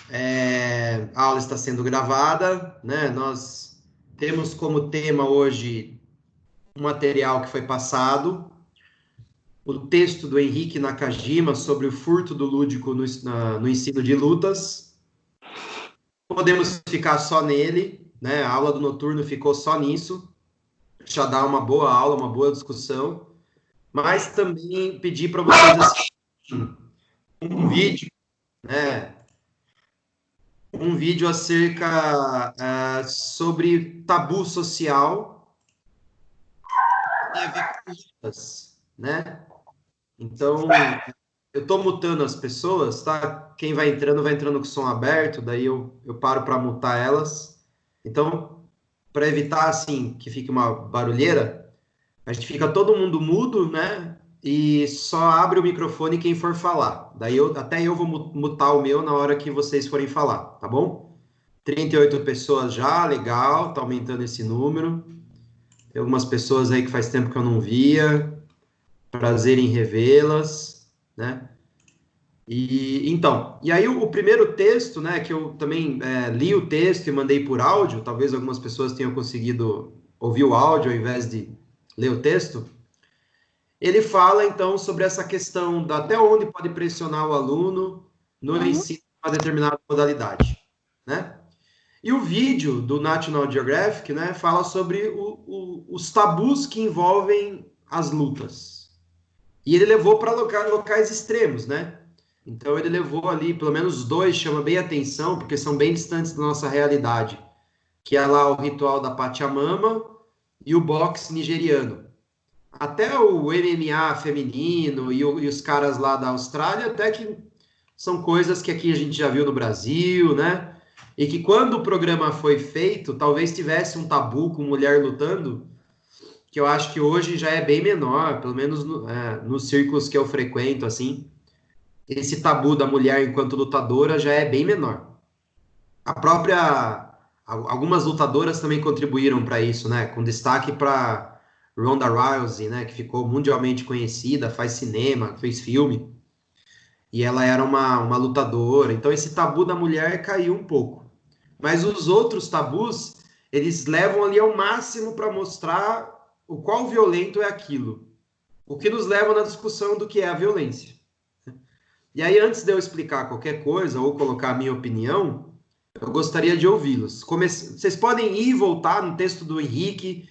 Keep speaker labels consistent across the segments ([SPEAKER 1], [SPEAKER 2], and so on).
[SPEAKER 1] A aula está sendo gravada, né? Nós temos como tema hoje um material que foi passado, o texto do Henrique Nakajima sobre o furto do lúdico no ensino de lutas. Podemos ficar só nele, né? A aula do noturno ficou só nisso, já dá uma boa aula, uma boa discussão, mas também pedir para vocês assistirem um vídeo, né? Um vídeo acerca sobre tabu social, tem a ver com lutas, né? Então, eu estou mutando as pessoas, tá? Quem vai entrando com o som aberto, daí eu paro para mutar elas. Então, para evitar, assim, que fique uma barulheira, a gente fica todo mundo mudo, né? E só abre o microfone quem for falar. Daí até eu vou mutar o meu na hora que vocês forem falar, tá bom? 38 pessoas já, legal, tá aumentando esse número. Tem algumas pessoas aí que faz tempo que eu não via. Prazer em revê-las, né? E aí o primeiro texto, né, que eu também li o texto e mandei por áudio, talvez algumas pessoas tenham conseguido ouvir o áudio ao invés de ler o texto. Ele fala, então, sobre essa questão da até onde pode pressionar o aluno no ensino de uma determinada modalidade, né? E o vídeo do National Geographic, né, fala sobre os tabus que envolvem as lutas. E ele levou para locais extremos, né? Então ele levou ali, pelo menos dois, chama bem atenção, porque são bem distantes da nossa realidade, que é lá o ritual da Pachamama e o boxe nigeriano. Até o MMA feminino e os caras lá da Austrália, até que são coisas que aqui a gente já viu no Brasil, né? E que quando o programa foi feito, talvez tivesse um tabu com mulher lutando, que eu acho que hoje já é bem menor, pelo menos nos círculos que eu frequento, assim, esse tabu da mulher enquanto lutadora já é bem menor. A própria, algumas lutadoras também contribuíram para isso, né? Com destaque para Ronda Rousey, né? Que ficou mundialmente conhecida, faz cinema, fez filme, e ela era uma lutadora. Então esse tabu da mulher caiu um pouco. Mas os outros tabus, eles levam ali ao máximo para mostrar o qual violento é aquilo. O que nos leva na discussão do que é a violência. E aí, antes de eu explicar qualquer coisa ou colocar a minha opinião, eu gostaria de ouvi-los. Vocês podem ir e voltar no texto do Henrique.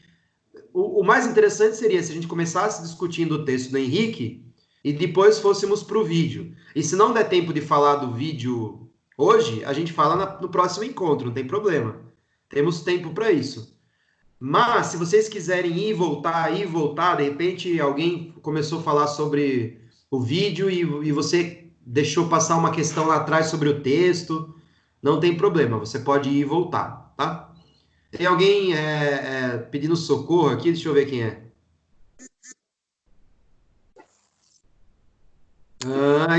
[SPEAKER 1] O mais interessante seria se a gente começasse discutindo o texto do Henrique e depois fôssemos para o vídeo. E se não der tempo de falar do vídeo hoje, a gente fala no próximo encontro, não tem problema. Temos tempo para isso. Mas, se vocês quiserem ir e voltar, de repente alguém começou a falar sobre o vídeo e você deixou passar uma questão lá atrás sobre o texto, não tem problema, você pode ir e voltar, tá? Tem alguém pedindo socorro aqui? Deixa eu ver quem é.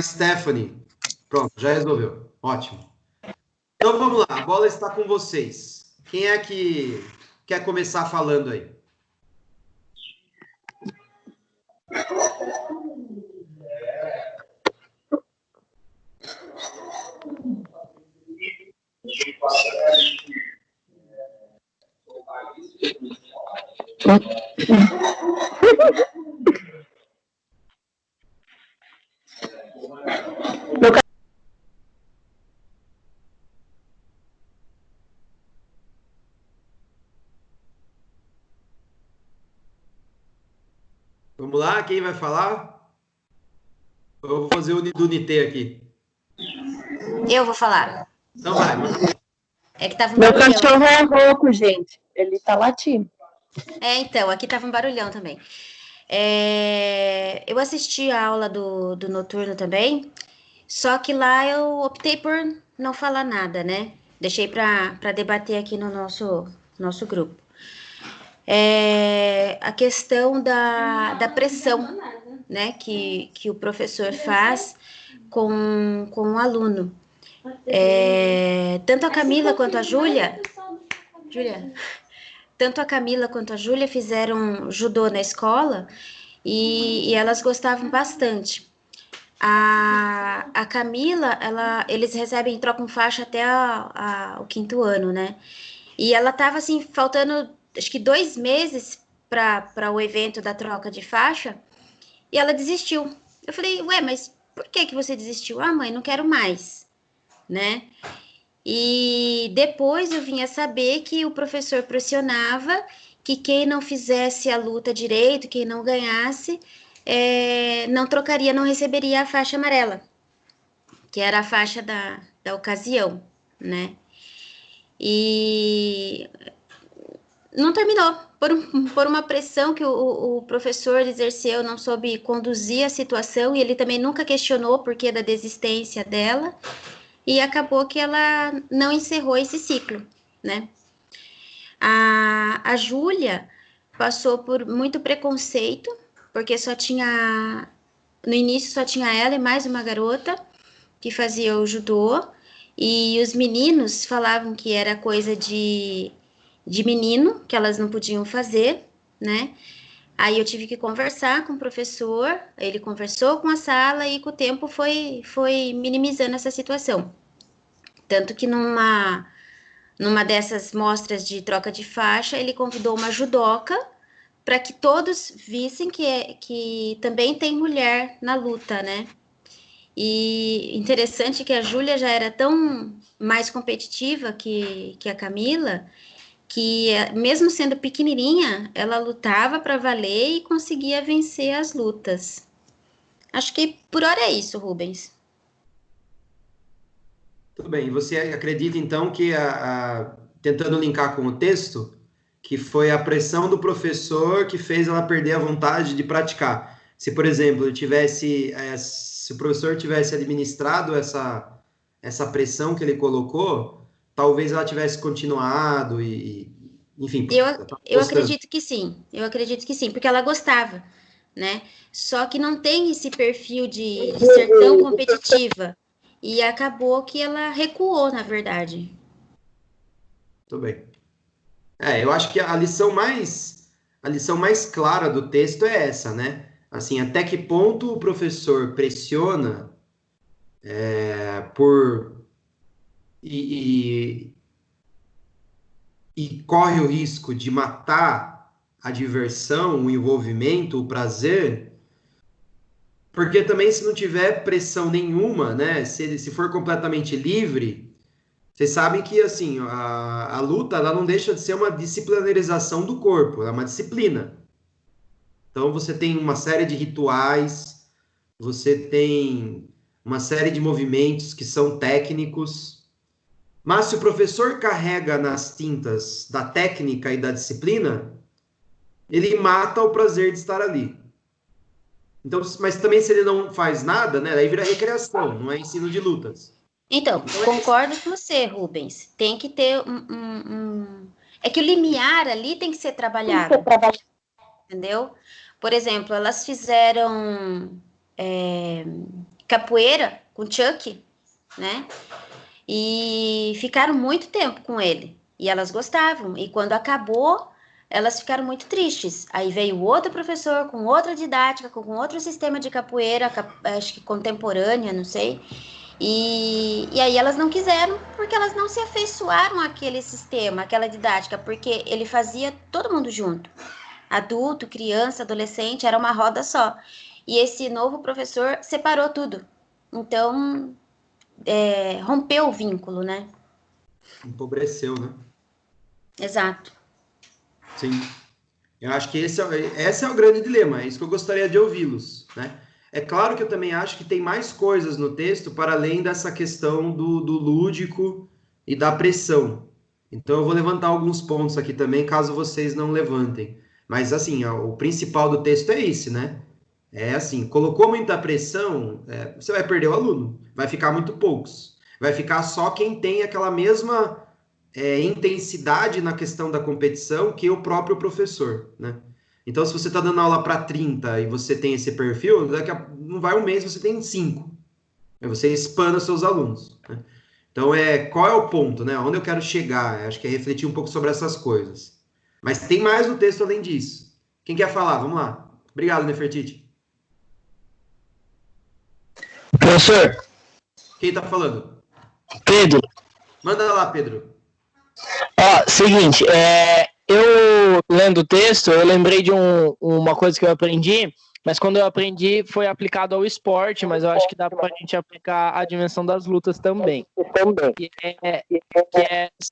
[SPEAKER 1] Stephanie. Pronto, já resolveu. Ótimo. Então vamos lá, a bola está com vocês. Quem é que quer começar falando aí? Vamos lá, quem vai falar? Eu vou fazer o do Nitê aqui.
[SPEAKER 2] Eu vou falar.
[SPEAKER 1] Então vai.
[SPEAKER 2] É que tava um
[SPEAKER 3] Meu
[SPEAKER 2] barulhão.
[SPEAKER 3] cachorro é rouco, gente. Ele tá latindo.
[SPEAKER 2] Então, aqui tava um barulhão também. Eu assisti a aula do noturno também, só que lá eu optei por não falar nada, né? Deixei para debater aqui no nosso grupo. A questão da pressão, né, que o professor faz com o aluno. Tanto a Camila quanto a Júlia, tanto a Camila quanto a Júlia fizeram judô na escola e elas gostavam bastante. A Camila, eles recebem, trocam faixa até o 5º ano, né? E ela tava assim, faltando acho que 2 meses para o evento da troca de faixa, e ela desistiu. Eu falei, ué, mas por que você desistiu? Ah, mãe, não quero mais, né? E depois eu vinha saber que o professor pressionava que quem não fizesse a luta direito, quem não ganhasse, não trocaria, não receberia a faixa amarela, que era a faixa da ocasião, né? E não terminou, por uma pressão que o professor exerceu, não soube conduzir a situação, e ele também nunca questionou o porquê da desistência dela, e acabou que ela não encerrou esse ciclo, né? A Júlia passou por muito preconceito, porque no início só tinha ela e mais uma garota que fazia o judô, e os meninos falavam que era coisa de menino, que elas não podiam fazer, né? Aí eu tive que conversar com o professor, ele conversou com a sala e com o tempo foi minimizando essa situação. Tanto que numa dessas mostras de troca de faixa, ele convidou uma judoca para que todos vissem que também tem mulher na luta, né? E interessante que a Júlia já era tão mais competitiva que a Camila, que mesmo sendo pequenininha, ela lutava para valer e conseguia vencer as lutas. Acho que por hora é isso, Rubens.
[SPEAKER 1] Tudo bem. E você acredita, então, que, tentando linkar com o texto, que foi a pressão do professor que fez ela perder a vontade de praticar? Se, por exemplo, se o professor tivesse administrado essa pressão que ele colocou, talvez ela tivesse continuado enfim,
[SPEAKER 2] Eu, eu
[SPEAKER 1] gostando.
[SPEAKER 2] acredito que sim, porque ela gostava, né? Só que não tem esse perfil de ser tão competitiva. E acabou que ela recuou, na verdade.
[SPEAKER 1] Tudo bem. Eu acho que a lição mais clara do texto é essa, né? Assim, até que ponto o professor pressiona por e, e corre o risco de matar a diversão, o envolvimento, o prazer, porque também se não tiver pressão nenhuma, né? Se for completamente livre, vocês sabem que assim a luta ela não deixa de ser uma disciplinarização do corpo, é uma disciplina. Então você tem uma série de rituais, você tem uma série de movimentos que são técnicos, mas se o professor carrega nas tintas da técnica e da disciplina, ele mata o prazer de estar ali. Então, mas também se ele não faz nada, né, aí vira recreação, não é ensino de lutas.
[SPEAKER 2] Então, concordo com você, Rubens. Tem que ter É que o limiar ali tem que ser trabalhado, entendeu? Por exemplo, elas fizeram capoeira com Chuck, né? E ficaram muito tempo com ele. E elas gostavam. E quando acabou, elas ficaram muito tristes. Aí veio outro professor com outra didática, com outro sistema de capoeira, acho que contemporânea, não sei. E aí elas não quiseram, porque elas não se afeiçoaram àquele sistema, àquela didática, porque ele fazia todo mundo junto. Adulto, criança, adolescente, era uma roda só. E esse novo professor separou tudo. Então, rompeu o vínculo, né?
[SPEAKER 1] Empobreceu, né?
[SPEAKER 2] Exato.
[SPEAKER 1] Sim. Eu acho que esse é o grande dilema, é isso que eu gostaria de ouvi-los, né? É claro que eu também acho que tem mais coisas no texto para além dessa questão do lúdico e da pressão. Então eu vou levantar alguns pontos aqui também, caso vocês não levantem. Mas assim, o principal do texto é esse, né? É assim, colocou muita pressão, você vai perder o aluno, vai ficar muito poucos. Vai ficar só quem tem aquela mesma intensidade na questão da competição que o próprio professor, né? Então, se você está dando aula para 30 e você tem esse perfil, não vai um mês, você tem 5. Aí você espana os seus alunos, né? Então, qual é o ponto, né? Onde eu quero chegar? Acho que é refletir um pouco sobre essas coisas. Mas tem mais no texto além disso. Quem quer falar? Vamos lá. Obrigado, Nefertiti.
[SPEAKER 4] Professor,
[SPEAKER 1] Quem tá falando?
[SPEAKER 4] Pedro,
[SPEAKER 1] Manda lá, Pedro.
[SPEAKER 4] ó, seguinte, eu lendo o texto, eu lembrei de uma coisa que eu aprendi, mas quando eu aprendi foi aplicado ao esporte, mas eu acho que dá pra gente aplicar a dimensão das lutas também.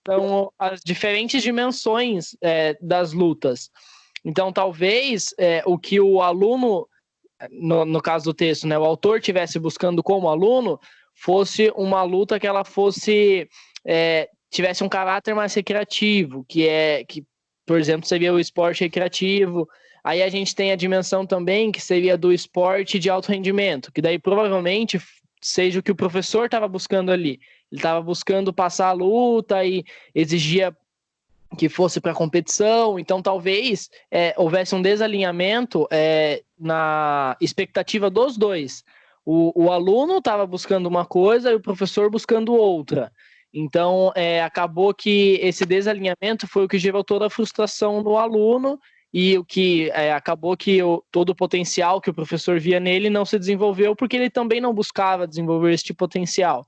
[SPEAKER 4] São as diferentes dimensões das lutas. Então, talvez o que o aluno, no caso do texto, né, o autor tivesse buscando como aluno, fosse uma luta que ela fosse tivesse um caráter mais recreativo, que, por exemplo, seria o esporte recreativo. Aí a gente tem a dimensão também que seria do esporte de alto rendimento, que daí provavelmente seja o que o professor estava buscando ali. Ele estava buscando passar a luta e exigia que fosse para competição, então talvez houvesse um desalinhamento na expectativa dos dois. O aluno estava buscando uma coisa e o professor buscando outra. Então, acabou que esse desalinhamento foi o que gerou toda a frustração no aluno e o que acabou que todo o potencial que o professor via nele não se desenvolveu porque ele também não buscava desenvolver este potencial.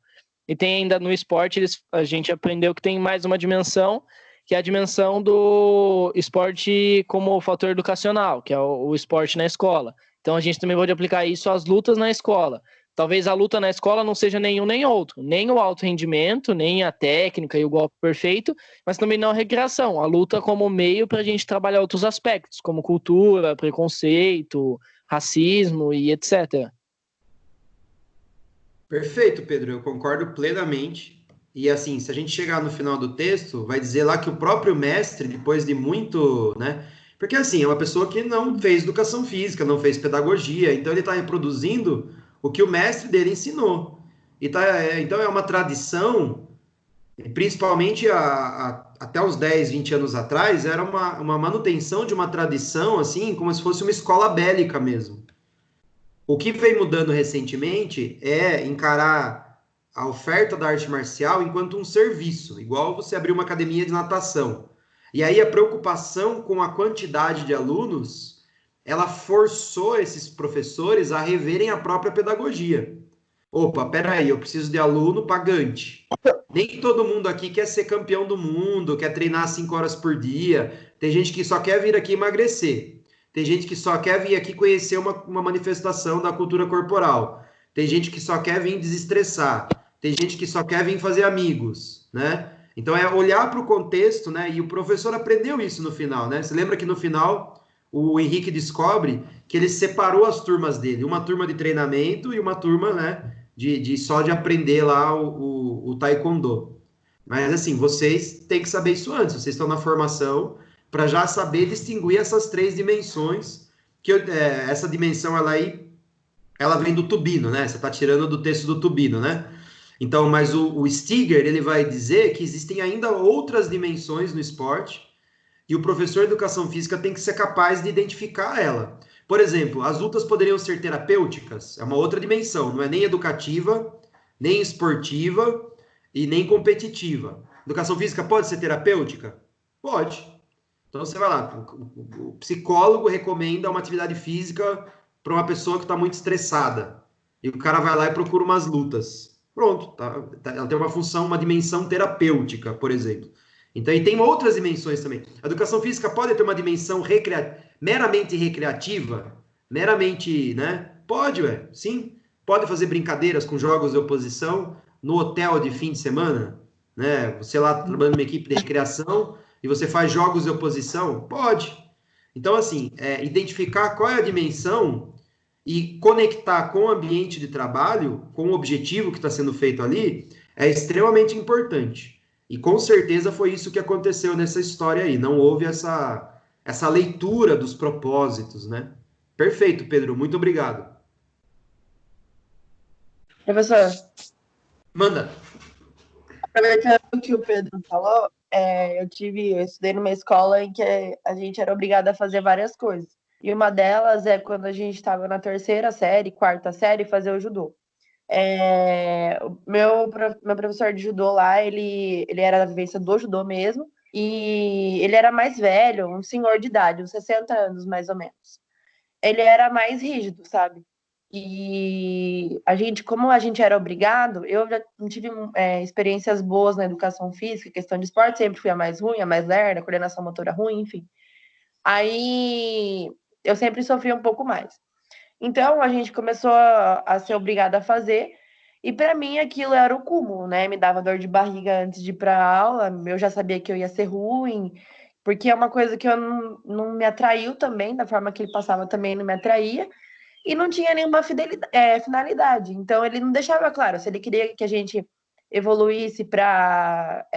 [SPEAKER 4] E tem ainda no esporte, a gente aprendeu que tem mais uma dimensão, que é a dimensão do esporte como fator educacional, que é o esporte na escola. Então a gente também pode aplicar isso às lutas na escola. Talvez a luta na escola não seja nenhum nem outro, nem o alto rendimento, nem a técnica e o golpe perfeito, mas também não a recreação, a luta como meio para a gente trabalhar outros aspectos, como cultura, preconceito, racismo e etc.
[SPEAKER 1] Perfeito, Pedro, eu concordo plenamente. E assim, se a gente chegar no final do texto, vai dizer lá que o próprio mestre, depois de muito, né? Porque assim, é uma pessoa que não fez educação física, não fez pedagogia, então ele está reproduzindo o que o mestre dele ensinou. Então é uma tradição, e principalmente até os 10, 20 anos atrás, era uma manutenção de uma tradição, assim, como se fosse uma escola bélica mesmo. O que vem mudando recentemente é encarar a oferta da arte marcial enquanto um serviço, igual você abrir uma academia de natação. E aí a preocupação com a quantidade de alunos, ela forçou esses professores a reverem a própria pedagogia. Opa, peraí, eu preciso de aluno pagante. Nem todo mundo aqui quer ser campeão do mundo, quer treinar 5 horas por dia. Tem gente que só quer vir aqui emagrecer. Tem gente que só quer vir aqui conhecer uma manifestação da cultura corporal. Tem gente que só quer vir desestressar. Tem gente que só quer vir fazer amigos, né? Então é olhar para o contexto, né? E o professor aprendeu isso no final, né? Você lembra que no final o Henrique descobre que ele separou as turmas dele, uma turma de treinamento e uma turma, né? Só de aprender lá o Taekwondo. Mas assim, vocês têm que saber isso antes, vocês estão na formação para já saber distinguir essas três dimensões, que essa dimensão ela vem do Tubino, né? Você está tirando do texto do Tubino, né? Então, mas o Stiger, ele vai dizer que existem ainda outras dimensões no esporte e o professor de educação física tem que ser capaz de identificar ela. Por exemplo, as lutas poderiam ser terapêuticas, é uma outra dimensão, não é nem educativa, nem esportiva e nem competitiva. Educação física pode ser terapêutica? Pode. Então você vai lá, o psicólogo recomenda uma atividade física para uma pessoa que está muito estressada. E o cara vai lá e procura umas lutas. Pronto, ela tem uma função, uma dimensão terapêutica, por exemplo. Então, e tem outras dimensões também. A educação física pode ter uma dimensão meramente recreativa, meramente, né? Pode, sim. Pode fazer brincadeiras com jogos de oposição no hotel de fim de semana, né? Você lá trabalhando numa equipe de recreação e você faz jogos de oposição? Pode. Então, assim, identificar qual é a dimensão e conectar com o ambiente de trabalho, com o objetivo que está sendo feito ali, é extremamente importante. E com certeza foi isso que aconteceu nessa história aí. Não houve essa leitura dos propósitos, né? Perfeito, Pedro. Muito obrigado.
[SPEAKER 3] Professor,
[SPEAKER 1] Manda.
[SPEAKER 3] aproveitando o que o Pedro falou, eu estudei numa escola em que a gente era obrigado a fazer várias coisas. E uma delas é quando a gente estava na terceira série, quarta série, fazer o judô. Meu professor de judô lá, ele era da vivência do judô mesmo, e ele era mais velho, um senhor de idade, uns 60 anos mais ou menos. Ele era mais rígido, sabe? E como a gente era obrigado, eu já não tive experiências boas na educação física, questão de esporte, sempre fui a mais ruim, a mais lerda, coordenação motora ruim, enfim. Aí eu sempre sofri um pouco mais. Então a gente começou a ser obrigada a fazer, e para mim aquilo era o cúmulo, né? Me dava dor de barriga antes de ir para a aula, eu já sabia que eu ia ser ruim, porque é uma coisa que eu não me atraiu também, da forma que ele passava também não me atraía, e não tinha nenhuma finalidade. Então ele não deixava claro se ele queria que a gente evoluísse para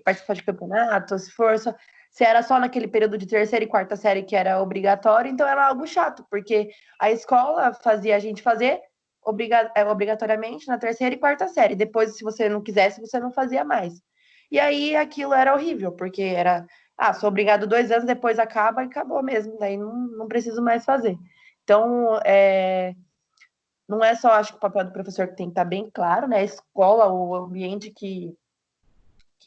[SPEAKER 3] participar de campeonato, se era só naquele período de terceira e quarta série que era obrigatório, então era algo chato, porque a escola fazia a gente fazer obrigatoriamente na terceira e quarta série. Depois, se você não quisesse, você não fazia mais. E aí aquilo era horrível, porque era, sou obrigado 2 anos, depois acaba e acabou mesmo, daí não preciso mais fazer. Então, não é só, acho que o papel do professor que tem que estar bem claro, né? A escola, o ambiente que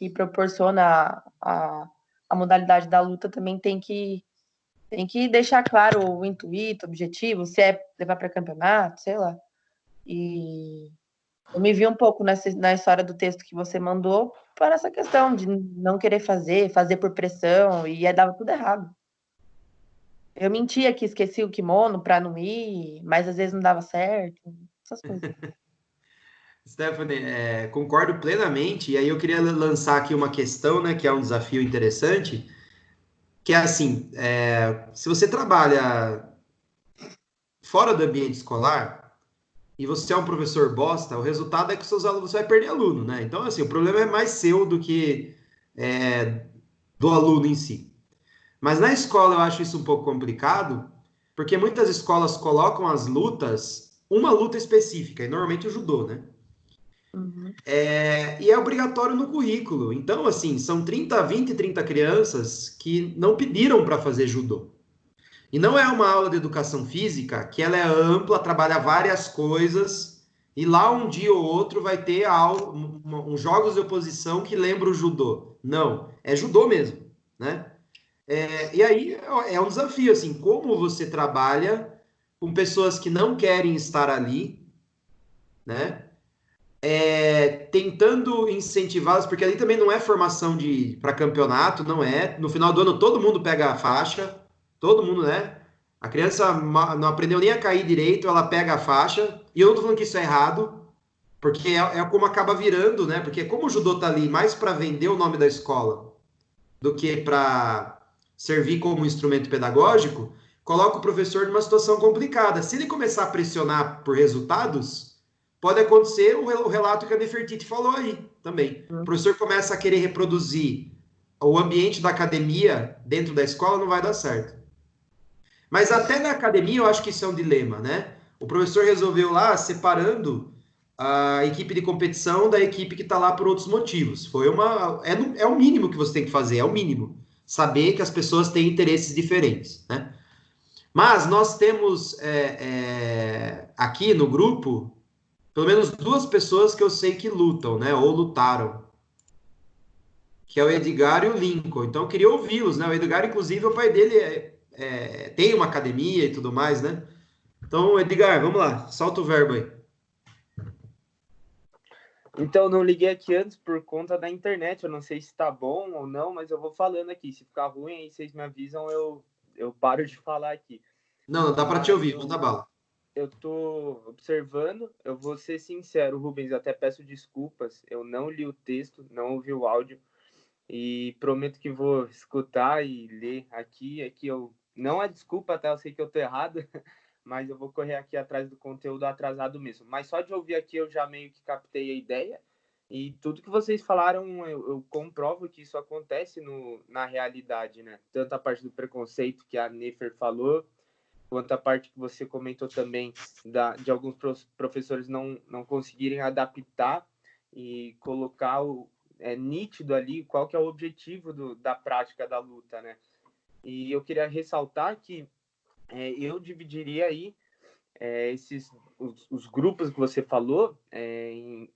[SPEAKER 3] proporciona a modalidade da luta também tem que deixar claro o intuito, o objetivo, se é levar para campeonato, sei lá. E eu me vi um pouco na história do texto que você mandou para essa questão de não querer fazer por pressão, e aí dava tudo errado. Eu mentia que esqueci o kimono para não ir, mas às vezes não dava certo, essas coisas.
[SPEAKER 1] Stephanie, concordo plenamente, e aí eu queria lançar aqui uma questão, né, que é um desafio interessante, que é assim, se você trabalha fora do ambiente escolar e você é um professor bosta, o resultado é que seus alunos, você vai perder aluno, né? Então, assim, o problema é mais seu do que do aluno em si. Mas na escola eu acho isso um pouco complicado, porque muitas escolas colocam as lutas, uma luta específica, e normalmente o judô, né?
[SPEAKER 3] Uhum.
[SPEAKER 1] E é obrigatório no currículo. Então, assim, são 20, 30 crianças que não pediram para fazer judô. E não é uma aula de educação física que ela é ampla, trabalha várias coisas, e lá um dia ou outro vai ter uns jogos de oposição que lembra o judô. Não, é judô mesmo, né? E aí é um desafio, assim, como você trabalha com pessoas que não querem estar ali, né? Tentando incentivá-las, porque ali também não é formação para campeonato, não é. No final do ano todo mundo pega a faixa, todo mundo, né? A criança não aprendeu nem a cair direito, ela pega a faixa, e eu não tô falando que isso é errado, porque é como acaba virando, né? Porque como o judô tá ali mais para vender o nome da escola do que para servir como instrumento pedagógico, coloca o professor numa situação complicada. Se ele começar a pressionar por resultados, pode acontecer o relato que a Nefertiti falou aí também. O professor começa a querer reproduzir o ambiente da academia dentro da escola, não vai dar certo. Mas até na academia eu acho que isso é um dilema, né? O professor resolveu lá separando a equipe de competição da equipe que está lá por outros motivos. É o mínimo que você tem que fazer, é o mínimo. Saber que as pessoas têm interesses diferentes, né? Mas nós temos aqui no grupo pelo menos 2 pessoas que eu sei que lutam, né? Ou lutaram. Que é o Edgar e o Lincoln. Então eu queria ouvi-los, né? O Edgar, inclusive, o pai dele tem uma academia e tudo mais, né? Então, Edgar, vamos lá, solta o verbo aí.
[SPEAKER 5] Então, não liguei aqui antes por conta da internet. Eu não sei se tá bom ou não, mas eu vou falando aqui. Se ficar ruim, aí vocês me avisam, eu paro de falar aqui.
[SPEAKER 1] Não, dá para te ouvir, manda bala.
[SPEAKER 5] Eu tô observando, eu vou ser sincero, Rubens, eu até peço desculpas. Eu não li o texto, não ouvi o áudio. E prometo que vou escutar e ler aqui. É que eu... Não é desculpa, tá? Eu sei que eu tô errado. Mas eu vou correr aqui atrás do conteúdo atrasado mesmo. Mas só de ouvir aqui eu já meio que captei a ideia. E tudo que vocês falaram, eu comprovo que isso acontece na realidade, né? Tanto a parte do preconceito que a Nefer falou, quanto a parte que você comentou também de alguns professores não conseguirem adaptar e colocar nítido ali qual que é o objetivo da prática da luta, né? E eu queria ressaltar que eu dividiria aí os grupos que você falou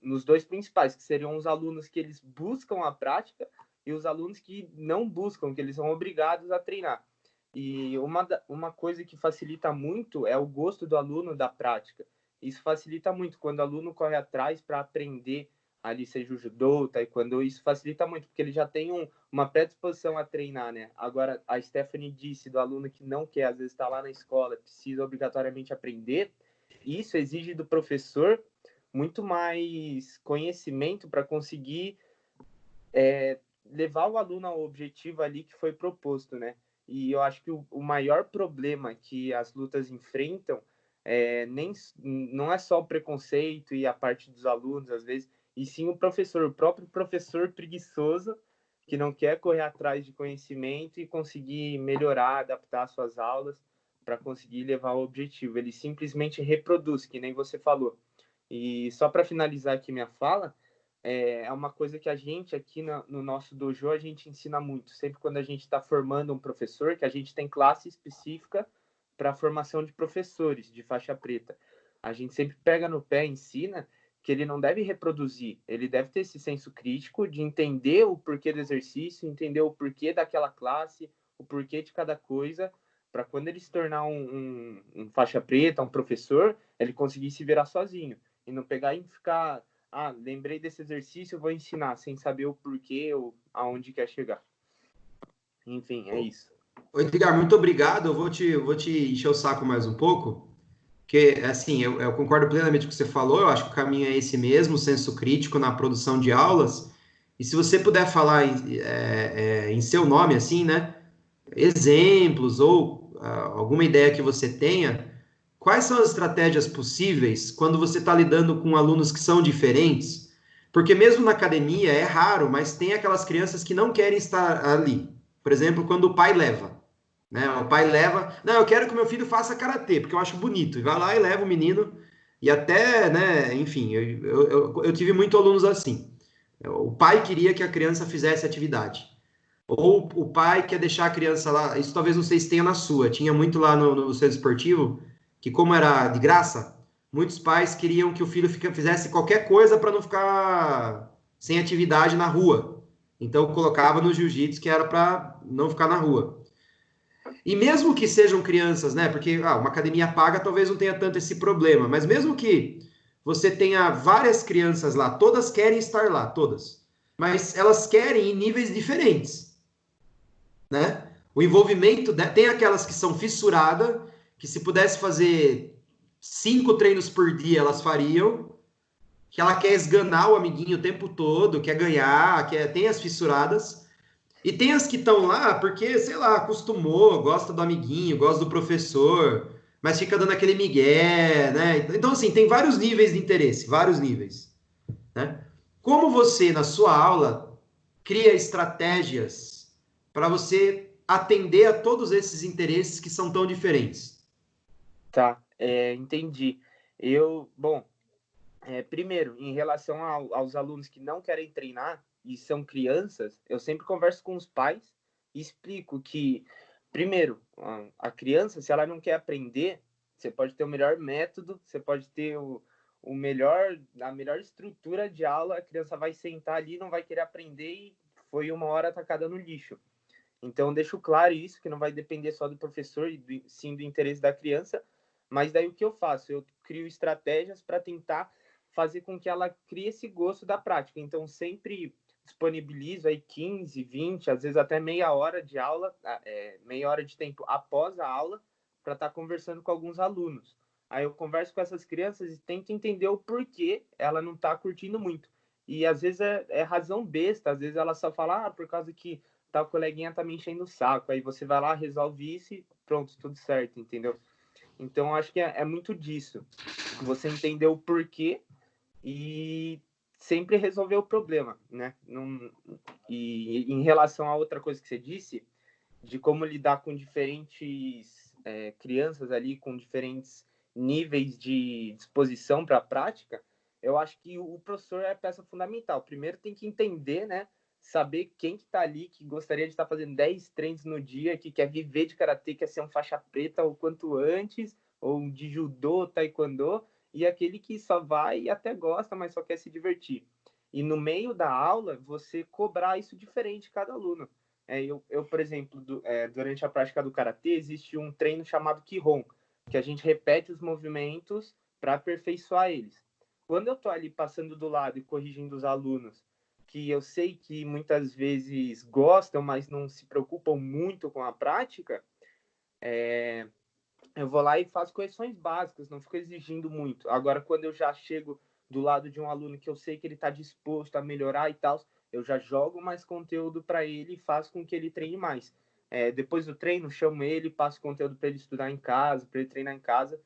[SPEAKER 5] nos 2 principais, que seriam os alunos que eles buscam a prática e os alunos que não buscam, que eles são obrigados a treinar. E uma coisa que facilita muito é o gosto do aluno da prática. Isso facilita muito quando o aluno corre atrás para aprender ali, seja o judô, o taekwondo, isso facilita muito, porque ele já tem uma predisposição a treinar, né? Agora, a Stephanie disse do aluno que não quer, às vezes está lá na escola, precisa obrigatoriamente aprender, isso exige do professor muito mais conhecimento para conseguir levar o aluno ao objetivo ali que foi proposto, né? E eu acho que o maior problema que as lutas enfrentam não é só o preconceito e a parte dos alunos, às vezes, e sim o professor, o próprio professor preguiçoso, que não quer correr atrás de conhecimento e conseguir melhorar, adaptar suas aulas para conseguir levar ao objetivo. Ele simplesmente reproduz, que nem você falou. E só para finalizar aqui minha fala, é uma coisa que a gente aqui no nosso dojo, a gente ensina muito. Sempre quando a gente está formando um professor, que a gente tem classe específica para a formação de professores de faixa preta. A gente sempre pega no pé e ensina que ele não deve reproduzir, ele deve ter esse senso crítico de entender o porquê do exercício, entender o porquê daquela classe, o porquê de cada coisa, para quando ele se tornar um faixa preta, um professor, ele conseguir se virar sozinho. E não pegar e ficar, lembrei desse exercício, vou ensinar, sem saber o porquê ou aonde quer chegar. Enfim, é isso.
[SPEAKER 1] Ô, Edgar, muito obrigado. Eu vou te encher o saco mais um pouco, porque, assim, eu concordo plenamente com o que você falou. Eu acho que o caminho é esse mesmo, senso crítico na produção de aulas. E se você puder falar em seu nome, assim, né, exemplos ou alguma ideia que você tenha, quais são as estratégias possíveis quando você está lidando com alunos que são diferentes? Porque mesmo na academia é raro, mas tem aquelas crianças que não querem estar ali. Por exemplo, quando o pai leva, né? O pai leva, não, eu quero que meu filho faça karatê, porque eu acho bonito. E vai lá e leva o menino. E até, né, enfim, eu tive muitos alunos assim. O pai queria que a criança fizesse atividade. Ou o pai quer deixar a criança lá, isso talvez não sei se tenha na sua, tinha muito lá no centro esportivo, que como era de graça, muitos pais queriam que o filho fizesse qualquer coisa para não ficar sem atividade na rua. Então colocava no jiu-jitsu que era para não ficar na rua. E mesmo que sejam crianças, né? Porque uma academia paga talvez não tenha tanto esse problema, mas mesmo que você tenha várias crianças lá, todas querem estar lá, todas. Mas elas querem em níveis diferentes, né? O envolvimento, tem aquelas que são fissuradas, que se pudesse fazer 5 treinos por dia, elas fariam, que ela quer esganar o amiguinho o tempo todo, quer ganhar, tem as fissuradas, e tem as que estão lá porque, sei lá, acostumou, gosta do amiguinho, gosta do professor, mas fica dando aquele migué, né? Então, assim, tem vários níveis de interesse, vários níveis, né? Como você, na sua aula, cria estratégias para você atender a todos esses interesses que são tão diferentes?
[SPEAKER 5] Tá, entendi. Bom, primeiro, em relação aos alunos que não querem treinar e são crianças, eu sempre converso com os pais e explico que, primeiro, a criança, se ela não quer aprender, você pode ter o melhor método, você pode ter a melhor estrutura de aula, a criança vai sentar ali, não vai querer aprender e foi uma hora tacada no lixo. Então, deixo claro isso, que não vai depender só do professor e sim do interesse da criança, mas daí o que eu faço? Eu crio estratégias para tentar fazer com que ela crie esse gosto da prática. Então, sempre disponibilizo aí 15, 20, às vezes até meia hora de aula, meia hora de tempo após a aula, para estar conversando com alguns alunos. Aí eu converso com essas crianças e tento entender o porquê ela não está curtindo muito. E às vezes é razão besta, às vezes ela só fala, por causa que tal coleguinha tá me enchendo o saco. Aí você vai lá, resolve isso e pronto, tudo certo, entendeu? Então, acho que é muito disso. Você entender o porquê e sempre resolver o problema, né? E em relação a outra coisa que você disse, de como lidar com diferentes crianças ali, com diferentes níveis de disposição para a prática, eu acho que o professor é a peça fundamental. Primeiro tem que entender, né? Saber quem que está ali, que gostaria de estar fazendo 10 treinos no dia, que quer viver de karatê, quer ser um faixa preta o quanto antes, ou de judô, taekwondo, e aquele que só vai e até gosta, mas só quer se divertir. E no meio da aula, você cobrar isso diferente de cada aluno. Por exemplo, durante a prática do karatê, existe um treino chamado Kihon, que a gente repete os movimentos para aperfeiçoar eles. Quando eu estou ali passando do lado e corrigindo os alunos, que eu sei que muitas vezes gostam, mas não se preocupam muito com a prática, eu vou lá e faço correções básicas, não fico exigindo muito. Agora, quando eu já chego do lado de um aluno que eu sei que ele está disposto a melhorar e tal, eu já jogo mais conteúdo para ele e faço com que ele treine mais. Depois do treino, chamo ele, passo conteúdo para ele estudar em casa, para ele treinar em casa,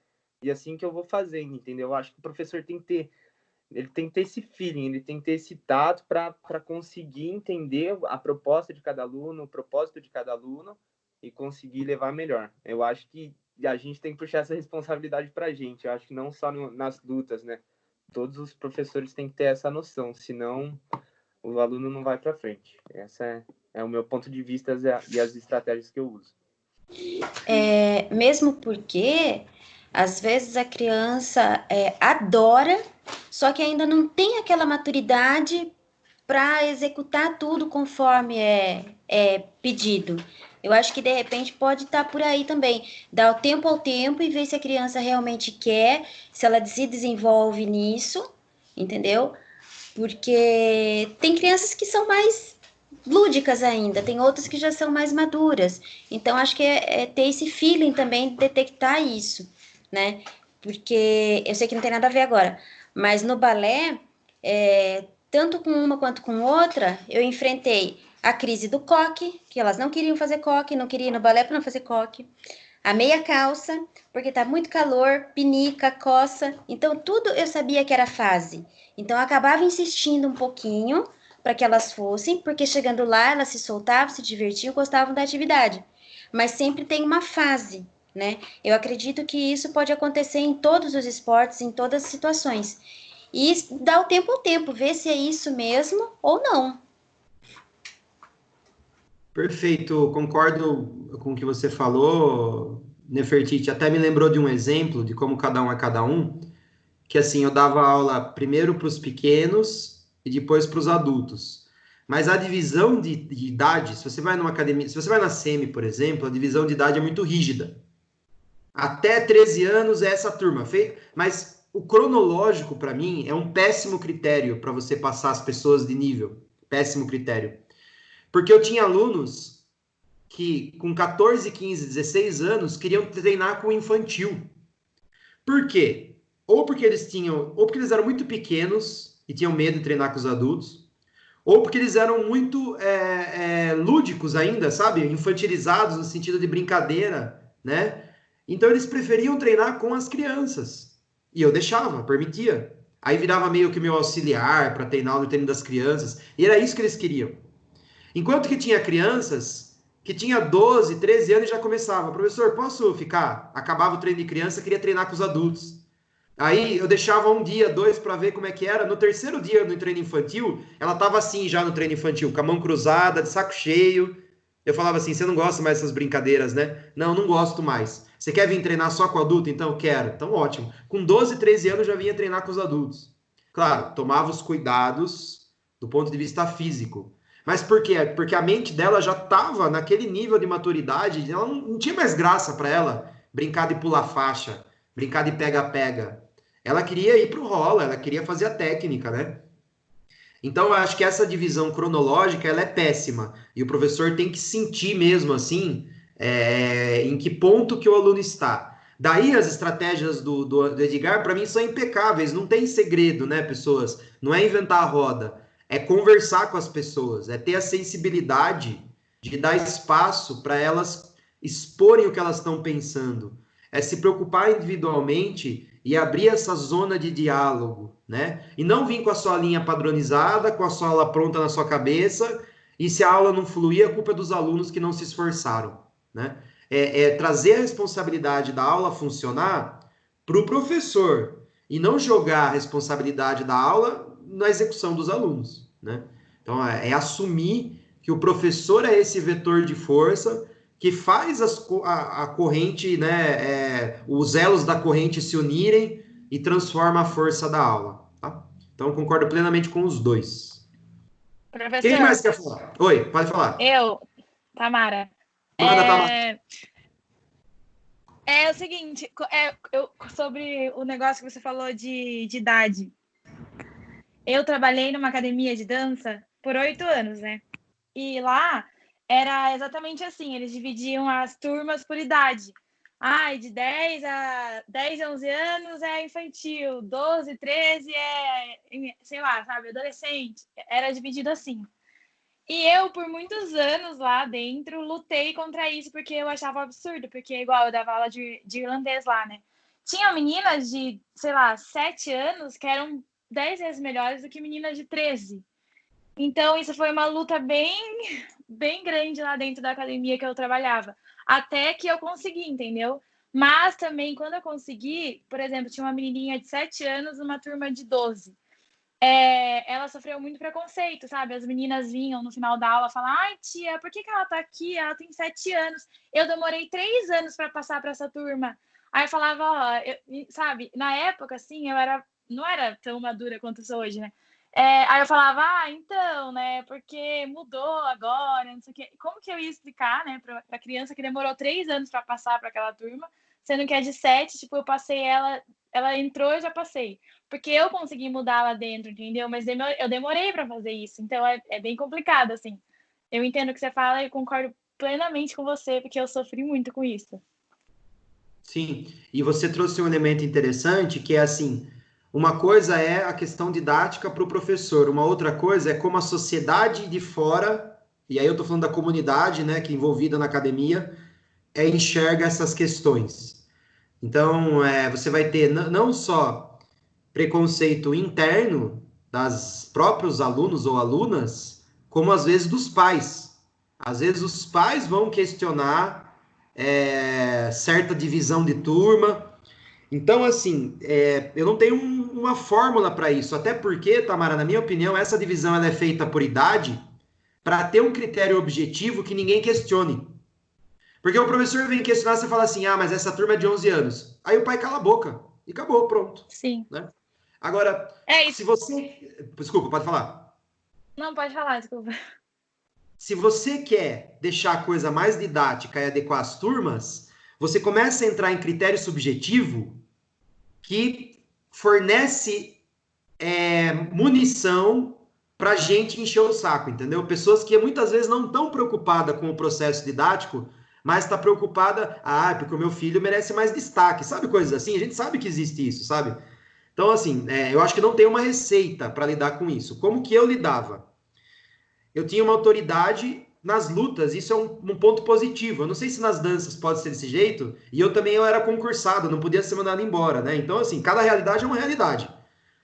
[SPEAKER 5] e assim que eu vou fazendo, entendeu? Eu acho que o professor tem que ter esse feeling, ele tem que ter esse tato para conseguir entender a proposta de cada aluno, o propósito de cada aluno e conseguir levar melhor. Eu acho que a gente tem que puxar essa responsabilidade para a gente. Eu acho que não só nas lutas, né? Todos os professores têm que ter essa noção, senão o aluno não vai para frente. Essa é o meu ponto de vista e as estratégias que eu uso.
[SPEAKER 2] Mesmo porque, às vezes, a criança adora, só que ainda não tem aquela maturidade para executar tudo conforme é pedido. Eu acho que, de repente, pode estar por aí também. Dar o tempo ao tempo e ver se a criança realmente quer, se ela se desenvolve nisso, entendeu? Porque tem crianças que são mais lúdicas ainda, tem outras que já são mais maduras. Então, acho que é ter esse feeling também, de detectar isso, né? Porque eu sei que não tem nada a ver agora, mas no balé, tanto com uma quanto com outra, eu enfrentei a crise do coque, que elas não queriam fazer coque, não queriam ir no balé para não fazer coque. A meia calça, porque tá muito calor, pinica, coça. Então, tudo eu sabia que era fase. Então, eu acabava insistindo um pouquinho para que elas fossem, porque chegando lá, elas se soltavam, se divertiam, gostavam da atividade. Mas sempre tem uma fase, né? Eu acredito que isso pode acontecer em todos os esportes, em todas as situações. E dá o tempo ao tempo, ver se é isso mesmo ou não.
[SPEAKER 1] Perfeito, concordo com o que você falou, Nefertiti. Até me lembrou de um exemplo de como cada um é cada um, que assim, eu dava aula primeiro para os pequenos e depois para os adultos. Mas a divisão de idade, se você vai numa academia, se você vai na SEMI, por exemplo, a divisão de idade é muito rígida. Até 13 anos é essa turma. Mas o cronológico, para mim, é um péssimo critério para você passar as pessoas de nível. Péssimo critério. Porque eu tinha alunos que com 14, 15, 16 anos queriam treinar com o infantil. Por quê? Ou porque eles eram muito pequenos e tinham medo de treinar com os adultos, ou porque eles eram muito lúdicos ainda, sabe? Infantilizados no sentido de brincadeira, né? Então eles preferiam treinar com as crianças. E eu deixava, permitia. Aí virava meio que meu auxiliar para treinar no treino das crianças. E era isso que eles queriam. Enquanto que tinha crianças que tinha 12, 13 anos e já começava. Professor, posso ficar? Acabava o treino de criança, queria treinar com os adultos. Aí eu deixava um dia, dois para ver como é que era. No terceiro dia no treino infantil, ela estava assim já no treino infantil, com a mão cruzada, de saco cheio. Eu falava assim, você não gosta mais dessas brincadeiras, né? Não, não gosto mais. Você quer vir treinar só com adulto? Então, quero. Então, ótimo. Com 12, 13 anos, já vinha treinar com os adultos. Claro, tomava os cuidados do ponto de vista físico. Mas por quê? Porque a mente dela já estava naquele nível de maturidade, ela não tinha mais graça para ela brincar de pular faixa, brincar de pega-pega. Ela queria ir para o rola, ela queria fazer a técnica, né? Então, eu acho que essa divisão cronológica, ela é péssima. E o professor tem que sentir mesmo, assim, em que ponto que o aluno está. Daí, as estratégias do Edgar, para mim, são impecáveis. Não tem segredo, né, pessoas? Não é inventar a roda. É conversar com as pessoas. É ter a sensibilidade de dar espaço para elas exporem o que elas estão pensando. É se preocupar individualmente e abrir essa zona de diálogo, né? E não vir com a sua linha padronizada, com a sua aula pronta na sua cabeça, e se a aula não fluir, a culpa é dos alunos que não se esforçaram, né? Trazer a responsabilidade da aula funcionar para o professor e não jogar a responsabilidade da aula na execução dos alunos, né? Então, é assumir que o professor é esse vetor de força que faz a corrente, né, os elos da corrente se unirem e transforma a força da aula. Tá? Então, concordo plenamente com os dois.
[SPEAKER 6] Professor,
[SPEAKER 1] Quem mais quer falar? Oi, pode falar.
[SPEAKER 6] Tamara.
[SPEAKER 1] Manda, Tamara.
[SPEAKER 6] É o seguinte, sobre o negócio que você falou de idade. Eu trabalhei numa academia de dança por 8 anos, né? E lá era exatamente assim, eles dividiam as turmas por idade. De 10 a 11 anos é infantil, 12, 13 é, sei lá, sabe, adolescente. Era dividido assim. E eu, por muitos anos lá dentro, lutei contra isso, porque eu achava absurdo, porque igual eu dava aula de irlandês lá, né? Tinha meninas de, sei lá, 7 anos que eram 10 vezes melhores do que meninas de 13. Então, isso foi uma luta bem, bem grande lá dentro da academia que eu trabalhava. Até que eu consegui, entendeu? Mas também, quando eu consegui, por exemplo, tinha uma menininha de 7 anos numa turma de 12. Ela sofreu muito preconceito, sabe? As meninas vinham no final da aula falar: ai, tia, por que ela tá aqui? Ela tem 7 anos. Eu demorei 3 anos para passar para essa turma. Aí eu falava: sabe? Na época, assim, não era tão madura quanto sou hoje, né? Aí eu falava: então, né? Porque mudou agora, não sei o quê. Como que eu ia explicar, né, pra criança que demorou 3 anos para passar para aquela turma, sendo que é de 7, tipo, eu passei ela entrou e eu já passei. Porque eu consegui mudar lá dentro, entendeu? Mas eu demorei para fazer isso. Então, é bem complicado, assim. Eu entendo o que você fala e concordo plenamente com você, porque eu sofri muito com isso.
[SPEAKER 1] Sim, e você trouxe um elemento interessante, que é assim, uma coisa é a questão didática para o professor, uma outra coisa é como a sociedade de fora, e aí eu estou falando da comunidade, né, que é envolvida na academia, enxerga essas questões. Então, você vai ter não só preconceito interno das próprios alunos ou alunas, como às vezes dos pais. Às vezes os pais vão questionar certa divisão de turma. Então, assim, eu não tenho uma fórmula para isso, até porque, Tamara, na minha opinião, essa divisão ela é feita por idade para ter um critério objetivo que ninguém questione. Porque o professor vem questionar, você fala assim, mas essa turma é de 11 anos. Aí o pai cala a boca e acabou, pronto.
[SPEAKER 6] Sim.
[SPEAKER 1] Né? Agora, se você... Desculpa, pode falar.
[SPEAKER 6] Não, pode falar, desculpa.
[SPEAKER 1] Se você quer deixar a coisa mais didática e adequar as turmas, você começa a entrar em critério subjetivo que fornece munição para gente encher o saco, entendeu? Pessoas que muitas vezes não estão preocupadas com o processo didático, mas está preocupada, porque o meu filho merece mais destaque, sabe? Coisas assim, a gente sabe que existe isso, sabe? Então, assim, eu acho que não tem uma receita para lidar com isso. Como que eu lidava? Eu tinha uma autoridade nas lutas, isso é um ponto positivo. Eu não sei se nas danças pode ser desse jeito, e eu era concursado, não podia ser mandado embora, né? Então, assim, cada realidade é uma realidade.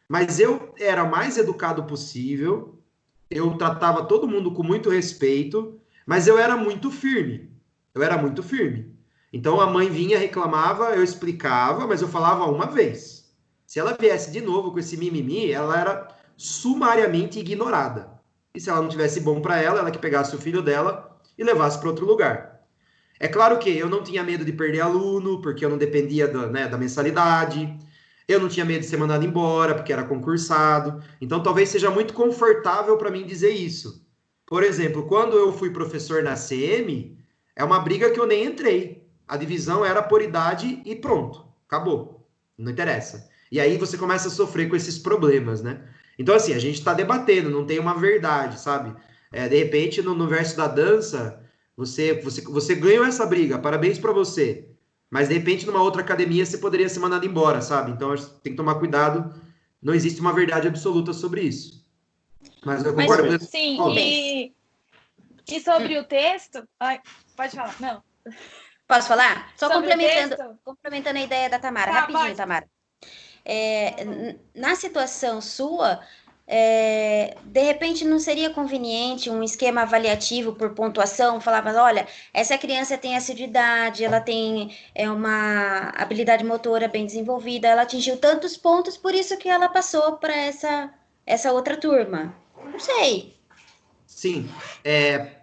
[SPEAKER 1] Mas eu era mais educado possível, eu tratava todo mundo com muito respeito, mas eu era muito firme. Eu era muito firme. Então a mãe vinha, reclamava, eu explicava, mas eu falava uma vez. Se ela viesse de novo com esse mimimi, ela era sumariamente ignorada. E se ela não tivesse bom para ela, ela que pegasse o filho dela e levasse para outro lugar. É claro que eu não tinha medo de perder aluno, porque eu não dependia da mensalidade. Eu não tinha medo de ser mandado embora, porque era concursado. Então, talvez seja muito confortável para mim dizer isso. Por exemplo, quando eu fui professor na CM, é uma briga que eu nem entrei. A divisão era por idade e pronto. Acabou. Não interessa. E aí você começa a sofrer com esses problemas, né? Então, assim, a gente está debatendo, não tem uma verdade, sabe? De repente, no verso da dança, você ganhou essa briga, parabéns para você. Mas, de repente, numa outra academia, você poderia ser mandado embora, sabe? Então, tem que tomar cuidado. Não existe uma verdade absoluta sobre isso. Mas eu concordo com
[SPEAKER 6] sim, e sobre o texto... Ai, pode falar, não.
[SPEAKER 2] Posso falar? Só
[SPEAKER 6] sobre
[SPEAKER 2] complementando a ideia da Tamara.
[SPEAKER 6] Tá,
[SPEAKER 2] rapidinho,
[SPEAKER 6] pode.
[SPEAKER 2] Tamara. Na situação sua, de repente não seria conveniente um esquema avaliativo por pontuação? Falava, olha, essa criança tem essa idade, ela tem uma habilidade motora bem desenvolvida, ela atingiu tantos pontos, por isso que ela passou para essa outra turma. Não sei.
[SPEAKER 1] Sim.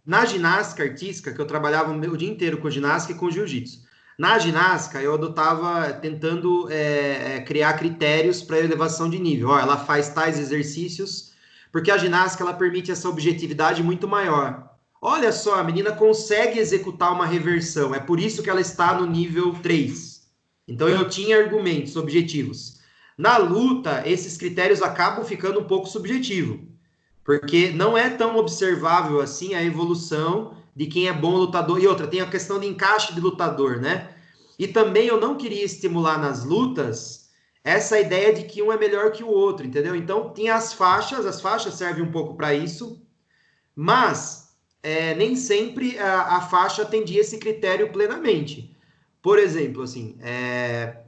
[SPEAKER 1] Na ginástica artística, que eu trabalhava o dia inteiro com ginástica e com jiu-jitsu. Na ginástica, eu adotava tentando criar critérios para elevação de nível. Ela faz tais exercícios, porque a ginástica ela permite essa objetividade muito maior. olha só, a menina consegue executar uma reversão, é por isso que ela está no nível 3. Então, eu tinha argumentos objetivos. Na luta, esses critérios acabam ficando um pouco subjetivos, porque não é tão observável assim a evolução de quem é bom lutador. E outra, tem a questão de encaixe de lutador, né? E também eu não queria estimular nas lutas essa ideia de que um é melhor que o outro, entendeu? Então, tinha as faixas servem um pouco para isso, mas nem sempre a faixa atendia esse critério plenamente. Por exemplo, assim,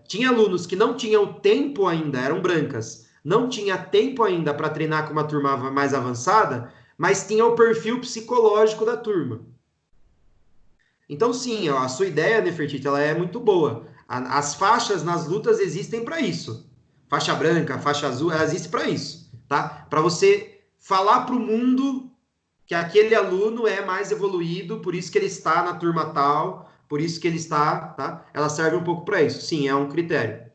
[SPEAKER 1] tinha alunos que não tinham tempo ainda, eram brancas, não tinha tempo ainda para treinar com uma turma mais avançada, mas tinha o perfil psicológico da turma. Então, sim, ó, a sua ideia, Nefertiti, ela é muito boa. As faixas nas lutas existem para isso. Faixa branca, faixa azul, ela existe para isso, tá? Para você falar para o mundo que aquele aluno é mais evoluído, por isso que ele está na turma tal, por isso que ele está, tá? Ela serve um pouco para isso. Sim, é um critério.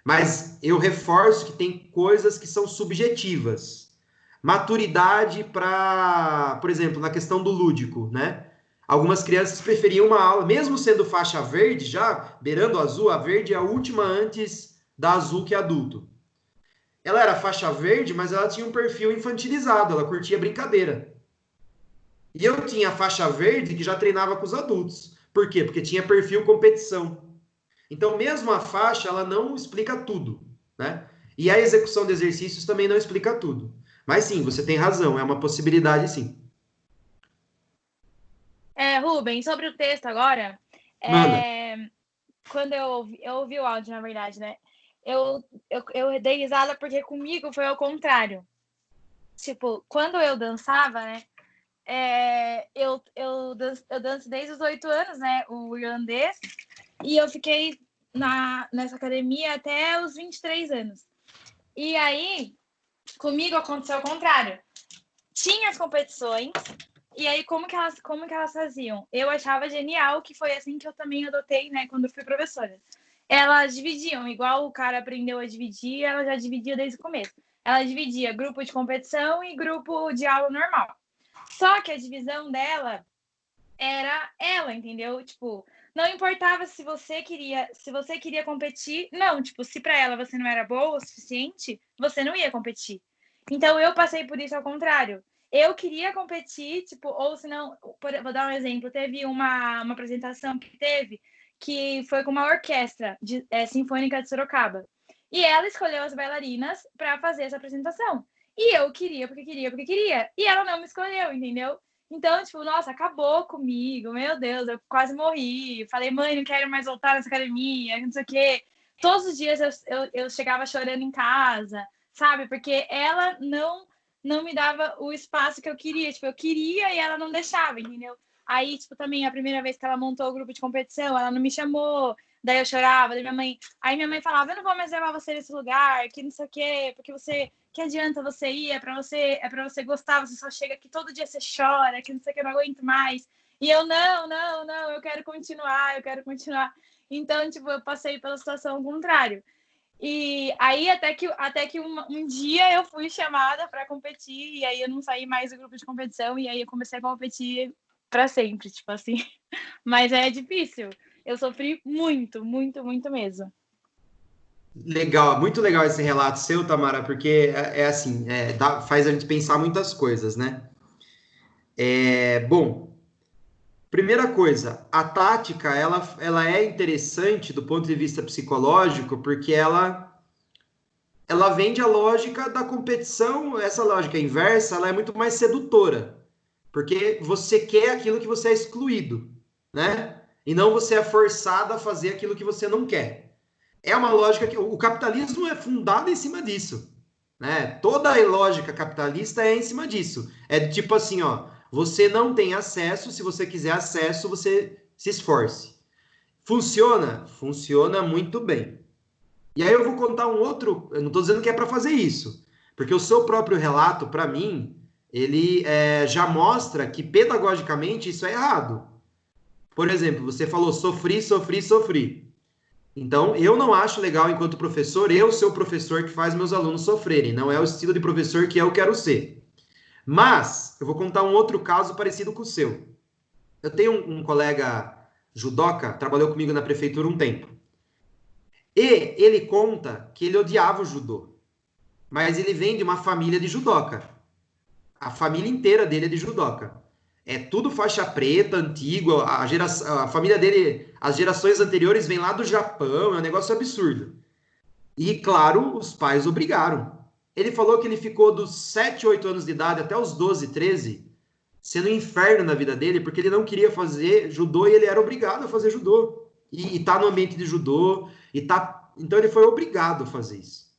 [SPEAKER 1] Mas eu reforço que tem coisas que são subjetivas. Maturidade para, por exemplo, na questão do lúdico, né? Algumas crianças preferiam uma aula, mesmo sendo faixa verde, já beirando azul, a verde é a última antes da azul que é adulto. Ela era faixa verde, mas ela tinha um perfil infantilizado, ela curtia brincadeira. E eu tinha a faixa verde que já treinava com os adultos. Por quê? Porque tinha perfil competição. Então, mesmo a faixa, ela não explica tudo, né? E a execução de exercícios também não explica tudo. Mas sim, você tem razão, é uma possibilidade sim.
[SPEAKER 6] Rubens, sobre o texto agora,
[SPEAKER 1] Manda.
[SPEAKER 6] quando eu ouvi o áudio, na verdade, né? Eu dei risada porque comigo foi ao contrário. Tipo, quando eu dançava, né? Eu danço desde os 8 anos, né? O irlandês. E eu fiquei nessa academia até os 23 anos. E aí, comigo aconteceu ao contrário. Tinha as competições, e aí como que elas faziam? Eu achava genial, que foi assim que eu também adotei, né, quando fui professora. Elas dividiam, igual o cara aprendeu a dividir, ela já dividia desde o começo. Ela dividia grupo de competição e grupo de aula normal. Só que a divisão dela era ela, entendeu? Tipo, não importava se você queria competir, não, tipo, se para ela você não era boa o suficiente, você não ia competir. Então eu passei por isso ao contrário. Eu queria competir, tipo, ou se não, vou dar um exemplo, teve uma apresentação que foi com uma orquestra sinfônica de Sorocaba. E ela escolheu as bailarinas para fazer essa apresentação. E eu queria, porque queria. E ela não me escolheu, entendeu? Então, tipo, nossa, acabou comigo, meu Deus, eu quase morri. Falei, mãe, não quero mais voltar nessa academia, não sei o quê. Todos os dias eu chegava chorando em casa, sabe? Porque ela não me dava o espaço que eu queria. Tipo, eu queria e ela não deixava, entendeu? Aí, tipo, também a primeira vez que ela montou o grupo de competição, ela não me chamou. Daí eu chorava, daí minha mãe falava, eu não vou mais levar você nesse lugar, que não sei o quê, porque que adianta você ir, é pra você gostar, você só chega aqui todo dia, você chora, que não sei o que, eu não aguento mais. E eu, não, eu quero continuar. Então, tipo, eu passei pela situação contrária. E aí, até que um dia eu fui chamada para competir, e aí eu não saí mais do grupo de competição, e aí eu comecei a competir para sempre, tipo assim. Mas é difícil. Eu sofri muito, muito, muito mesmo.
[SPEAKER 1] Legal, muito legal esse relato seu, Tamara, porque assim, faz a gente pensar muitas coisas, né? Bom, primeira coisa, a tática, ela é interessante do ponto de vista psicológico, porque ela vende a lógica da competição, essa lógica inversa, ela é muito mais sedutora, porque você quer aquilo que você é excluído, né? E não você é forçado a fazer aquilo que você não quer. É uma lógica que o capitalismo é fundado em cima disso, né? Toda a lógica capitalista é em cima disso. É tipo assim, ó, você não tem acesso, se você quiser acesso, você se esforce. Funciona? Funciona muito bem. E aí eu vou contar um outro, eu não estou dizendo que é para fazer isso, porque o seu próprio relato, para mim, ele já mostra que pedagogicamente isso é errado. Por exemplo, você falou sofri. Então, eu não acho legal, enquanto professor, eu ser o professor que faz meus alunos sofrerem. Não é o estilo de professor que eu quero ser. Mas, eu vou contar um outro caso parecido com o seu. Eu tenho um colega judoca, trabalhou comigo na prefeitura um tempo. E ele conta que ele odiava o judô. Mas ele vem de uma família de judoca. A família inteira dele é de judoca. É tudo faixa preta, antigo. A família dele, as gerações anteriores vêm lá do Japão. É um negócio absurdo. E, claro, os pais obrigaram. Ele falou que ele ficou dos 7, 8 anos de idade até os 12, 13, sendo um inferno na vida dele, porque ele não queria fazer judô e ele era obrigado a fazer judô. E tá no ambiente de judô. Então ele foi obrigado a fazer isso.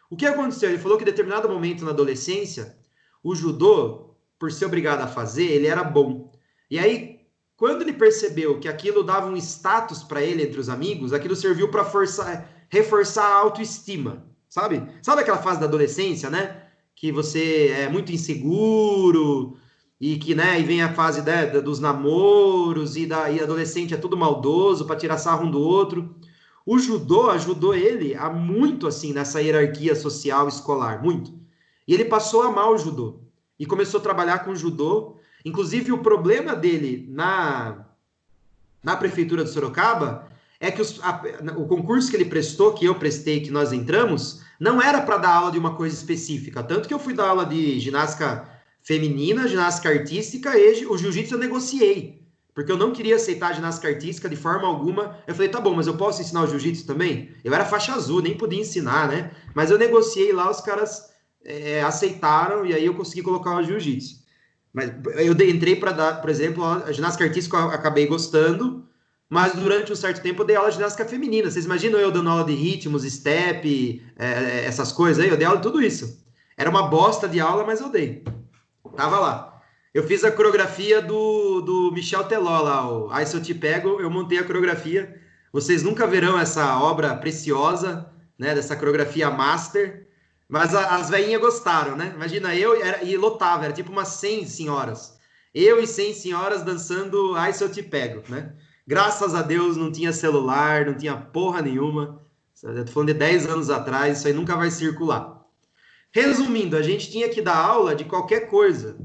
[SPEAKER 1] O que aconteceu? Ele falou que em determinado momento na adolescência, o judô, por ser obrigado a fazer, ele era bom. E aí, quando ele percebeu que aquilo dava um status para ele entre os amigos, aquilo serviu para reforçar a autoestima, sabe? Sabe aquela fase da adolescência, né? Que você é muito inseguro e que, né, e vem a fase, né, dos namoros e adolescente é tudo maldoso para tirar sarro um do outro. O judô ajudou ele a muito, assim, nessa hierarquia social escolar, muito. E ele passou a amar o judô. E começou a trabalhar com judô. Inclusive, o problema dele na prefeitura de Sorocaba é que o concurso que ele prestou, que eu prestei, que nós entramos, não era para dar aula de uma coisa específica. Tanto que eu fui dar aula de ginástica feminina, ginástica artística e o jiu-jitsu eu negociei. Porque eu não queria aceitar a ginástica artística de forma alguma. Eu falei, tá bom, mas eu posso ensinar o jiu-jitsu também? Eu era faixa azul, nem podia ensinar, né? Mas eu negociei lá, os caras aceitaram e aí eu consegui colocar o jiu-jitsu. Mas eu entrei para dar, por exemplo, a ginástica artística eu acabei gostando, mas durante um certo tempo eu dei aula de ginástica feminina. Vocês imaginam eu dando aula de ritmos, step, essas coisas aí? Eu dei aula de tudo isso. Era uma bosta de aula, mas eu dei. Tava lá. Eu fiz a coreografia do Michel Teló lá, Ai Se Eu Te Pego, eu montei a coreografia. Vocês nunca verão essa obra preciosa, né, dessa coreografia master, mas as velhinhas gostaram, né? Imagina, e lotava, era tipo umas 100 senhoras. Eu e 100 senhoras dançando Ai Se Eu Te Pego, né? Graças a Deus não tinha celular, não tinha porra nenhuma. Eu tô falando de 10 anos atrás, isso aí nunca vai circular. Resumindo, a gente tinha que dar aula de qualquer coisa.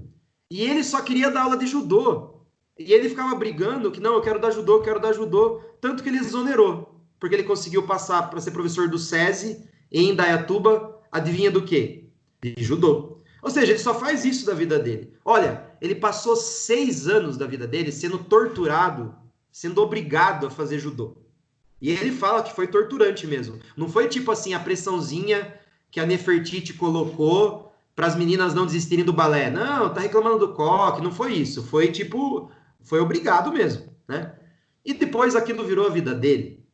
[SPEAKER 1] E ele só queria dar aula de judô. E ele ficava brigando que, não, eu quero dar judô, eu quero dar judô. Tanto que ele exonerou. Porque ele conseguiu passar para ser professor do SESI em Indaiatuba, adivinha do quê? De judô. Ou seja, ele só faz isso da vida dele. Olha, ele passou 6 anos da vida dele sendo torturado, sendo obrigado a fazer judô. E ele fala que foi torturante mesmo. Não foi tipo assim, a pressãozinha que a Nefertiti colocou para as meninas não desistirem do balé. Não, tá reclamando do coque, não foi isso. Foi tipo, foi obrigado mesmo, né? E depois aquilo virou a vida dele.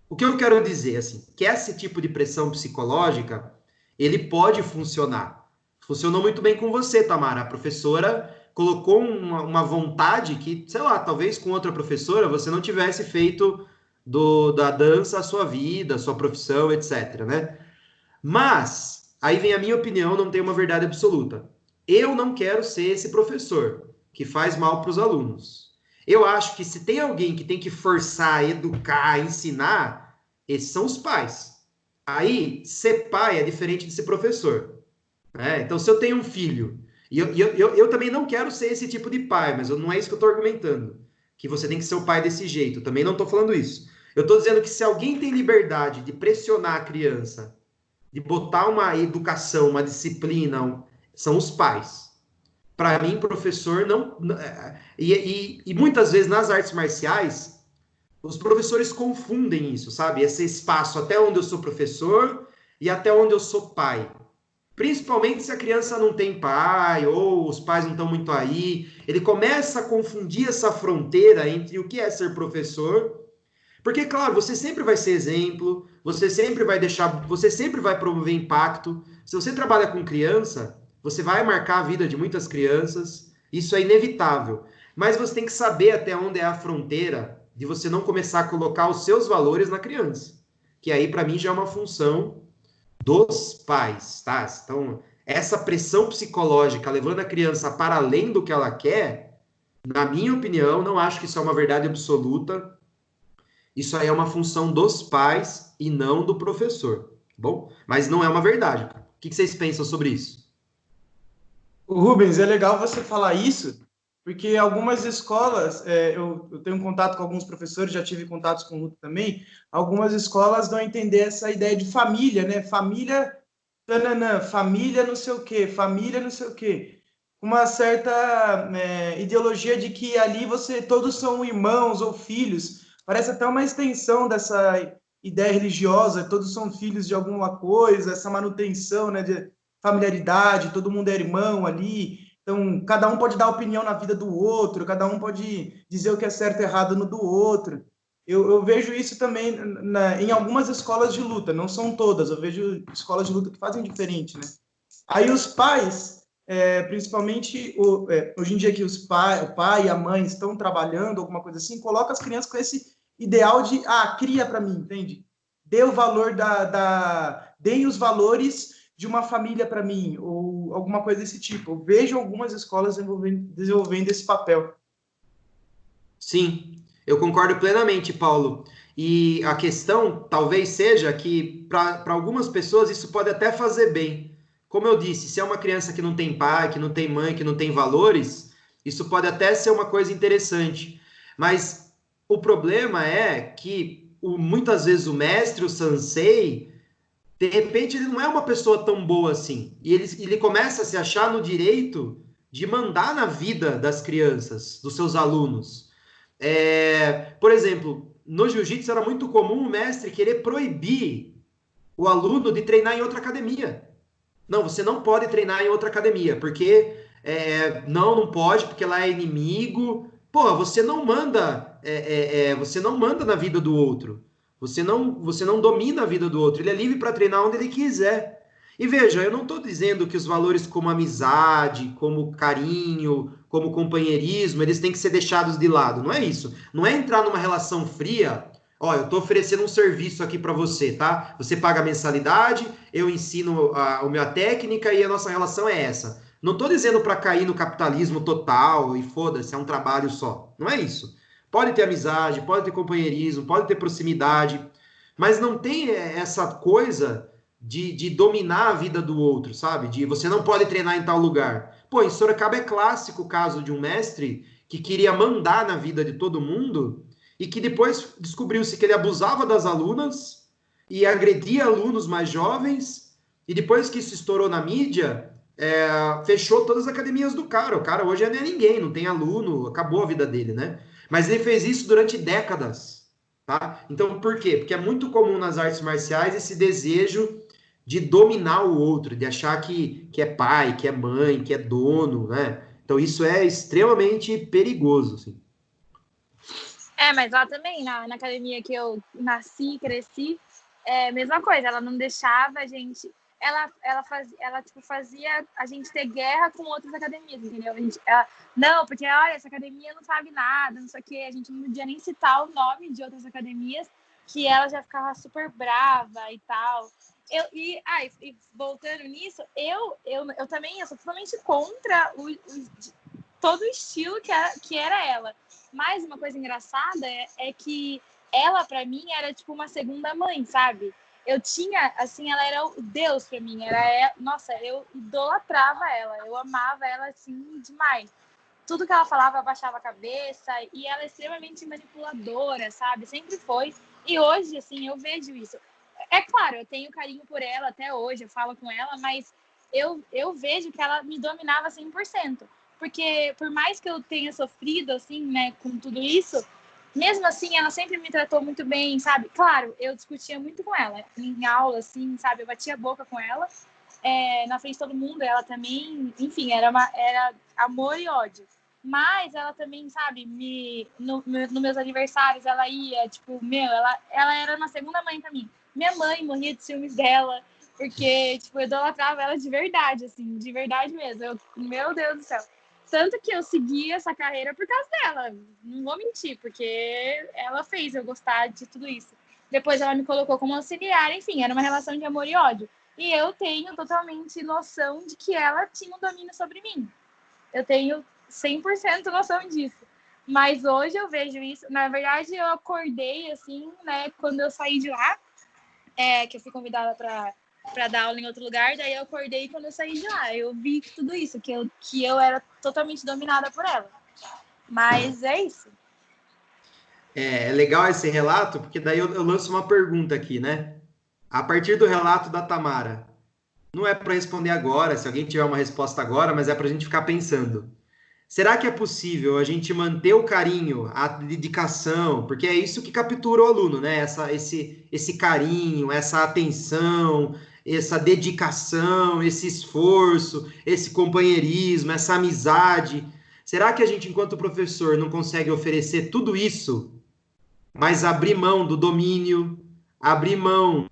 [SPEAKER 1] O que eu quero dizer, assim, que esse tipo de pressão psicológica, ele pode funcionar. Funcionou muito bem com você, Tamara. A professora colocou uma vontade que, sei lá, talvez com outra professora você não tivesse feito da dança a sua vida, a sua profissão, etc, né? Mas, aí vem a minha opinião, não tem uma verdade absoluta. Eu não quero ser esse professor que faz mal para os alunos. Eu acho que se tem alguém que tem que forçar, educar, ensinar, esses são os pais. Aí, ser pai é diferente de ser professor. Então, se eu tenho um filho, e eu também não quero ser esse tipo de pai, mas não é isso que eu estou argumentando, que você tem que ser o pai desse jeito. Eu também não estou falando isso. Eu estou dizendo que se alguém tem liberdade de pressionar a criança, de botar uma educação, uma disciplina, são os pais. Para mim, professor não... E muitas vezes nas artes marciais, os professores confundem isso, sabe? Esse espaço até onde eu sou professor e até onde eu sou pai. Principalmente se a criança não tem pai ou os pais não estão muito aí. Ele começa a confundir essa fronteira entre o que é ser professor. Porque, claro, você sempre vai ser exemplo, você sempre vai promover impacto. Se você trabalha com criança, você vai marcar a vida de muitas crianças, isso é inevitável. Mas você tem que saber até onde é a fronteira de você não começar a colocar os seus valores na criança. Que aí, para mim, já é uma função dos pais, tá? Então, essa pressão psicológica levando a criança para além do que ela quer, na minha opinião, não acho que isso é uma verdade absoluta. Isso aí é uma função dos pais e não do professor, bom? Mas não é uma verdade. O que vocês pensam sobre isso?
[SPEAKER 7] Rubens, é legal você falar isso, porque algumas escolas, eu tenho contato com alguns professores, já tive contatos com o Luto também, algumas escolas dão a entender essa ideia de família, né? Família, tananã, família não sei o quê, família não sei o quê. Uma certa ideologia de que ali todos são irmãos ou filhos. Parece até uma extensão dessa ideia religiosa, todos são filhos de alguma coisa, essa manutenção, né, de familiaridade, todo mundo é irmão ali. Então, cada um pode dar opinião na vida do outro, cada um pode dizer o que é certo e errado no do outro. Eu vejo isso também em algumas escolas de luta, não são todas, eu vejo escolas de luta que fazem diferente, né? Aí os pais, principalmente hoje em dia que o pai e a mãe estão trabalhando, alguma coisa assim, coloca as crianças com esse ideal de, cria para mim, entende? Dê o valor deem os valores de uma família para mim, ou alguma coisa desse tipo. Eu vejo algumas escolas desenvolvendo esse papel.
[SPEAKER 1] Sim, eu concordo plenamente, Paulo. E a questão talvez seja que para algumas pessoas isso pode até fazer bem. Como eu disse, se é uma criança que não tem pai, que não tem mãe, que não tem valores, isso pode até ser uma coisa interessante. Mas o problema é que muitas vezes o mestre, o sensei, de repente ele não é uma pessoa tão boa assim. E ele começa a se achar no direito de mandar na vida das crianças, dos seus alunos. Por exemplo, no jiu-jitsu era muito comum o mestre querer proibir o aluno de treinar em outra academia. Não, você não pode treinar em outra academia, porque não pode, porque lá é inimigo. Pô, você não manda na vida do outro. Você não domina a vida do outro. Ele é livre para treinar onde ele quiser. E veja, eu não estou dizendo que os valores como amizade, como carinho, como companheirismo, eles têm que ser deixados de lado. Não é isso. Não é entrar numa relação fria. Ó, eu estou oferecendo um serviço aqui para você, tá? Você paga a mensalidade, eu ensino a minha técnica e a nossa relação é essa. Não estou dizendo para cair no capitalismo total e foda-se, é um trabalho só. Não é isso. Pode ter amizade, pode ter companheirismo, pode ter proximidade, mas não tem essa coisa de dominar a vida do outro, sabe? De você não pode treinar em tal lugar. Pô, em Sorocaba é clássico o caso de um mestre que queria mandar na vida de todo mundo e que depois descobriu-se que ele abusava das alunas e agredia alunos mais jovens, e depois que isso estourou na mídia, fechou todas as academias do cara. O cara hoje não é ninguém, não tem aluno, acabou a vida dele, né? Mas ele fez isso durante décadas, tá? Então, por quê? Porque é muito comum nas artes marciais esse desejo de dominar o outro, de achar que é pai, que é mãe, que é dono, né? Então, isso é extremamente perigoso, assim.
[SPEAKER 6] Mas lá também, na academia que eu nasci e cresci, mesma coisa, ela não deixava a gente. Ela fazia a gente ter guerra com outras academias, entendeu? Não, porque olha, essa academia não sabe nada, não sei o quê, a gente não podia nem citar o nome de outras academias, que ela já ficava super brava e tal. E voltando nisso, eu também sou totalmente contra todo o estilo que era ela. Mas uma coisa engraçada é que ela, pra mim, era tipo uma segunda mãe, sabe? Eu tinha, assim, ela era o Deus pra mim. Nossa, eu idolatrava ela. Eu amava ela, assim, demais. Tudo que ela falava, eu abaixava a cabeça. E ela é extremamente manipuladora, sabe? Sempre foi. E hoje, assim, eu vejo isso. É claro, eu tenho carinho por ela até hoje. Eu falo com ela, mas eu vejo que ela me dominava 100%. Porque por mais que eu tenha sofrido, assim, né, com tudo isso, mesmo assim, ela sempre me tratou muito bem, sabe? Claro, eu discutia muito com ela, em aula, assim, sabe? Eu batia a boca com ela, na frente de todo mundo, ela também, enfim, era amor e ódio. Mas ela também, sabe, nos meus aniversários, ela ia, tipo, ela era uma segunda mãe pra mim. Minha mãe morria de ciúmes dela, porque, tipo, eu idolatrava ela de verdade, assim, de verdade mesmo. Meu Deus do céu. Tanto que eu segui essa carreira por causa dela. Não vou mentir, porque ela fez eu gostar de tudo isso. Depois ela me colocou como auxiliar, enfim, era uma relação de amor e ódio. E eu tenho totalmente noção de que ela tinha um domínio sobre mim. Eu tenho 100% noção disso. Mas hoje eu vejo isso. Na verdade, eu acordei, assim, né, quando eu saí de lá, que eu fui convidada para para dar aula em outro lugar, daí eu acordei quando eu saí de lá. Eu vi tudo isso, que eu era totalmente dominada por ela. Mas é isso.
[SPEAKER 1] É legal esse relato, porque daí eu lanço uma pergunta aqui, né? A partir do relato da Tamara, não é para responder agora, se alguém tiver uma resposta agora, mas é para a gente ficar pensando. Será que é possível a gente manter o carinho, a dedicação, porque é isso que captura o aluno, né? Esse carinho, essa atenção, essa dedicação, esse esforço, esse companheirismo, essa amizade. Será que a gente, enquanto professor, não consegue oferecer tudo isso, mas abrir mão do domínio, abrir mão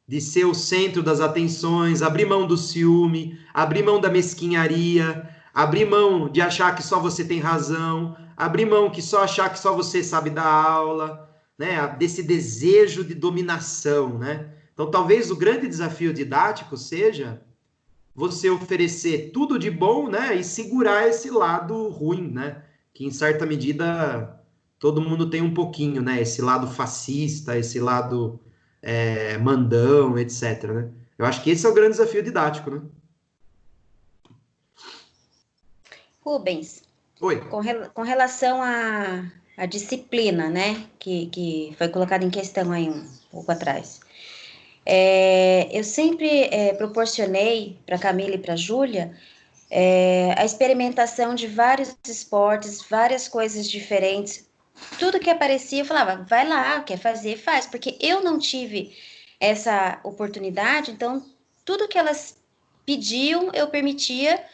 [SPEAKER 1] de ser o centro das atenções, abrir mão do ciúme, abrir mão da mesquinharia, abrir mão de achar que só você tem razão, abrir mão que só achar que só você sabe dar aula, né? Desse desejo de dominação, né? Então, talvez o grande desafio didático seja você oferecer tudo de bom, né? E segurar esse lado ruim, né? Que, em certa medida, todo mundo tem um pouquinho, né? Esse lado fascista, esse lado mandão, etc, né? Eu acho que esse é o grande desafio didático, né?
[SPEAKER 2] Rubens,
[SPEAKER 1] Oi.
[SPEAKER 2] com relação à disciplina, né, que foi colocada em questão aí um pouco atrás, eu sempre proporcionei para a Camila e para a Júlia a experimentação de vários esportes, várias coisas diferentes. Tudo que aparecia, eu falava, vai lá, quer fazer, faz, porque eu não tive essa oportunidade, então tudo que elas pediam, eu permitia.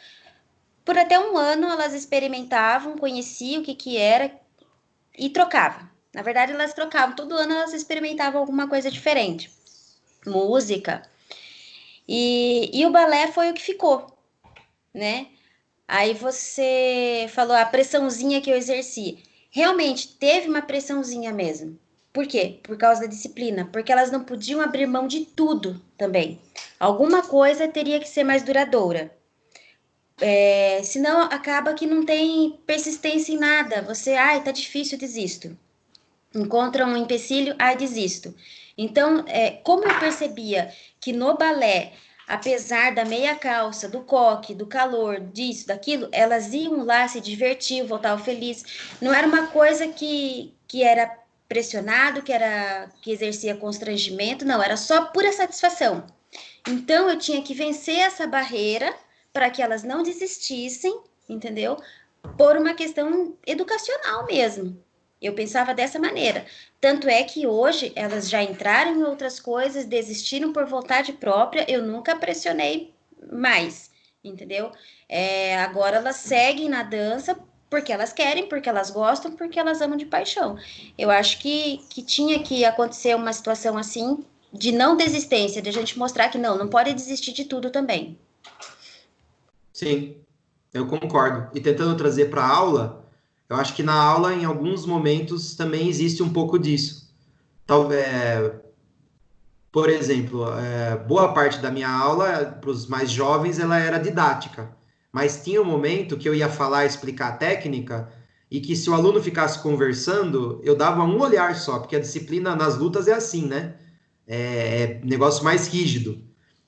[SPEAKER 2] Por até um ano, elas experimentavam, conheciam o que era e trocavam. Na verdade, elas trocavam. Todo ano elas experimentavam alguma coisa diferente. Música. E o balé foi o que ficou, né? Aí você falou a pressãozinha que eu exerci. Realmente, teve uma pressãozinha mesmo. Por quê? Por causa da disciplina. Porque elas não podiam abrir mão de tudo também. Alguma coisa teria que ser mais duradoura. Senão acaba que não tem persistência em nada. Você, tá difícil, desisto. Encontra um empecilho, desisto. Então, como eu percebia que no balé, apesar da meia calça, do coque, do calor, disso, daquilo, elas iam lá, se divertiam, voltavam felizes. Não era uma coisa que era pressionado, que exercia constrangimento, não, era só pura satisfação. Então, eu tinha que vencer essa barreira para que elas não desistissem, entendeu? Por uma questão educacional mesmo. Eu pensava dessa maneira. Tanto é que hoje elas já entraram em outras coisas, desistiram por vontade própria, eu nunca pressionei mais, entendeu? Agora elas seguem na dança porque elas querem, porque elas gostam, porque elas amam de paixão. Eu acho que tinha que acontecer uma situação assim, de não desistência, de a gente mostrar que não pode desistir de tudo também.
[SPEAKER 1] Sim, eu concordo. E tentando trazer para a aula, eu acho que na aula, em alguns momentos, também existe um pouco disso. Talvez, por exemplo, boa parte da minha aula, para os mais jovens, ela era didática. Mas tinha um momento que eu ia falar, explicar a técnica, e que se o aluno ficasse conversando, eu dava um olhar só, porque a disciplina nas lutas é assim, né? É negócio mais rígido.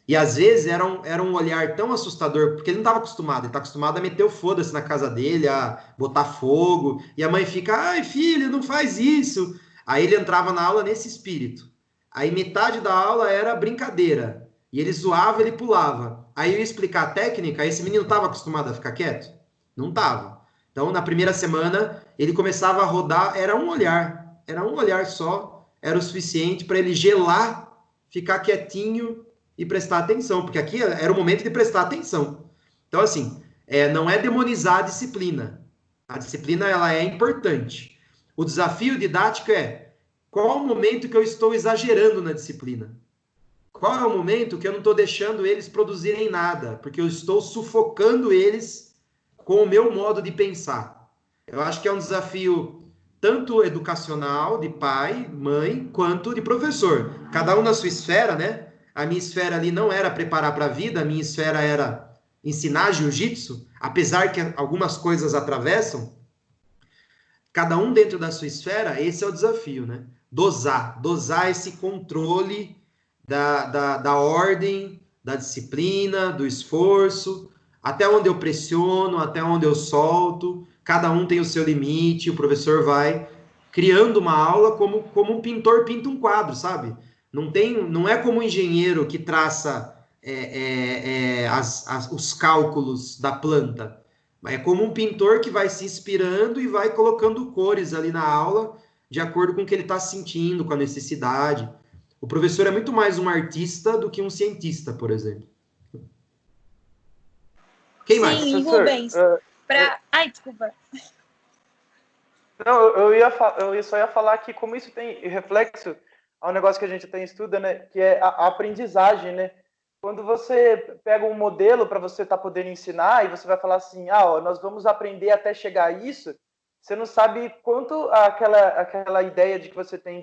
[SPEAKER 1] E às vezes era um olhar tão assustador, porque ele não estava acostumado, ele está acostumado a meter o foda-se na casa dele, a botar fogo, e a mãe fica, ai filho, não faz isso. Aí ele entrava na aula nesse espírito. Aí metade da aula era brincadeira, e ele zoava, ele pulava. Aí eu ia explicar a técnica, esse menino estava acostumado a ficar quieto? Não estava. Então na primeira semana ele começava a rodar, era um olhar só, era o suficiente para ele gelar, ficar quietinho, e prestar atenção, porque aqui era o momento de prestar atenção. Então, assim, não é demonizar a disciplina. A disciplina, ela é importante. O desafio didático qual é o momento que eu estou exagerando na disciplina? Qual é o momento que eu não estou deixando eles produzirem nada? Porque eu estou sufocando eles com o meu modo de pensar. Eu acho que é um desafio tanto educacional, de pai, mãe, quanto de professor. Cada um na sua esfera, né? A minha esfera ali não era preparar para a vida, a minha esfera era ensinar jiu-jitsu, apesar que algumas coisas atravessam. Cada um dentro da sua esfera, esse é o desafio, né? Dosar esse controle da ordem, da disciplina, do esforço, até onde eu pressiono, até onde eu solto, cada um tem o seu limite, o professor vai criando uma aula como um pintor pinta um quadro, sabe? Não é como um engenheiro que traça os cálculos da planta. É como um pintor que vai se inspirando e vai colocando cores ali na aula de acordo com o que ele está sentindo, com a necessidade. O professor é muito mais um artista do que um cientista, por exemplo. Quem mais?
[SPEAKER 6] Sim,
[SPEAKER 8] Professor,
[SPEAKER 6] Rubens. Ai, desculpa.
[SPEAKER 8] Não, eu só ia falar que como isso tem reflexo ao negócio que a gente tem estuda, né, que é a aprendizagem, né? Quando você pega um modelo para você estar podendo ensinar e você vai falar assim, ó, nós vamos aprender até chegar a isso, você não sabe quanto aquela ideia de que você tem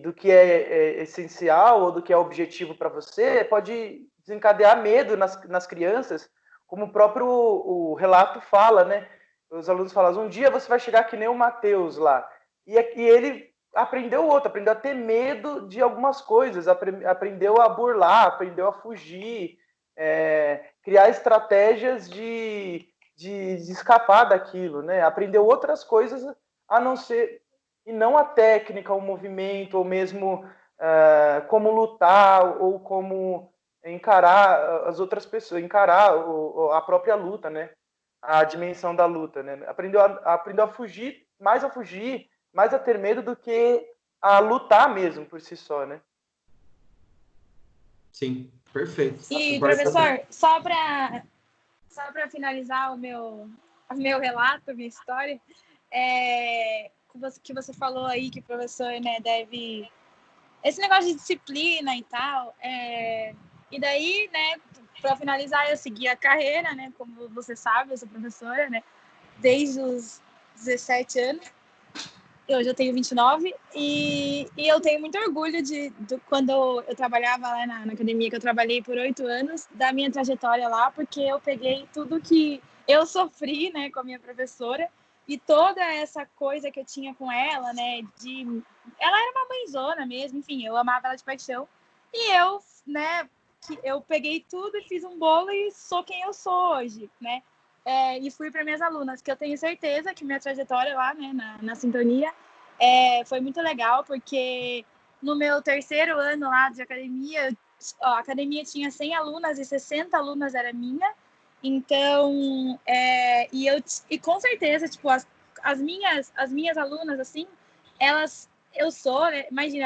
[SPEAKER 8] do que é essencial ou do que é objetivo para você pode desencadear medo nas crianças, como o próprio o relato fala, né? Os alunos falam, um dia você vai chegar que nem o Mateus lá. E ele aprendeu aprendeu a ter medo de algumas coisas, aprendeu a burlar, aprendeu a fugir, criar estratégias de escapar daquilo, né? Aprendeu outras coisas a não ser, e não a técnica, o movimento, ou mesmo como lutar, ou como encarar as outras pessoas, encarar a própria luta, né? A dimensão da luta, né? Aprendeu a fugir, mais a ter medo do que a lutar mesmo por si só, né?
[SPEAKER 1] Sim, perfeito.
[SPEAKER 6] E, professor, só para finalizar o meu relato, a minha história, que você falou aí que o professor, né, deve... Esse negócio de disciplina e tal, e daí, né, para finalizar, eu segui a carreira, né, como você sabe, eu sou professora, né, desde os 17 anos. Hoje eu tenho 29 e eu tenho muito orgulho quando eu trabalhava lá na academia, que eu trabalhei por 8 anos, da minha trajetória lá, porque eu peguei tudo que eu sofri, né, com a minha professora e toda essa coisa que eu tinha com ela, né, ela era uma mãezona mesmo, enfim, eu amava ela de paixão e eu, né, eu peguei tudo e fiz um bolo e sou quem eu sou hoje, né. E fui para minhas alunas, que eu tenho certeza que minha trajetória lá, né, na sintonia, foi muito legal, porque no meu terceiro ano lá de academia, a academia tinha 100 alunas e 60 alunas era minha, então, e com certeza, tipo, as minhas alunas, assim, imagina,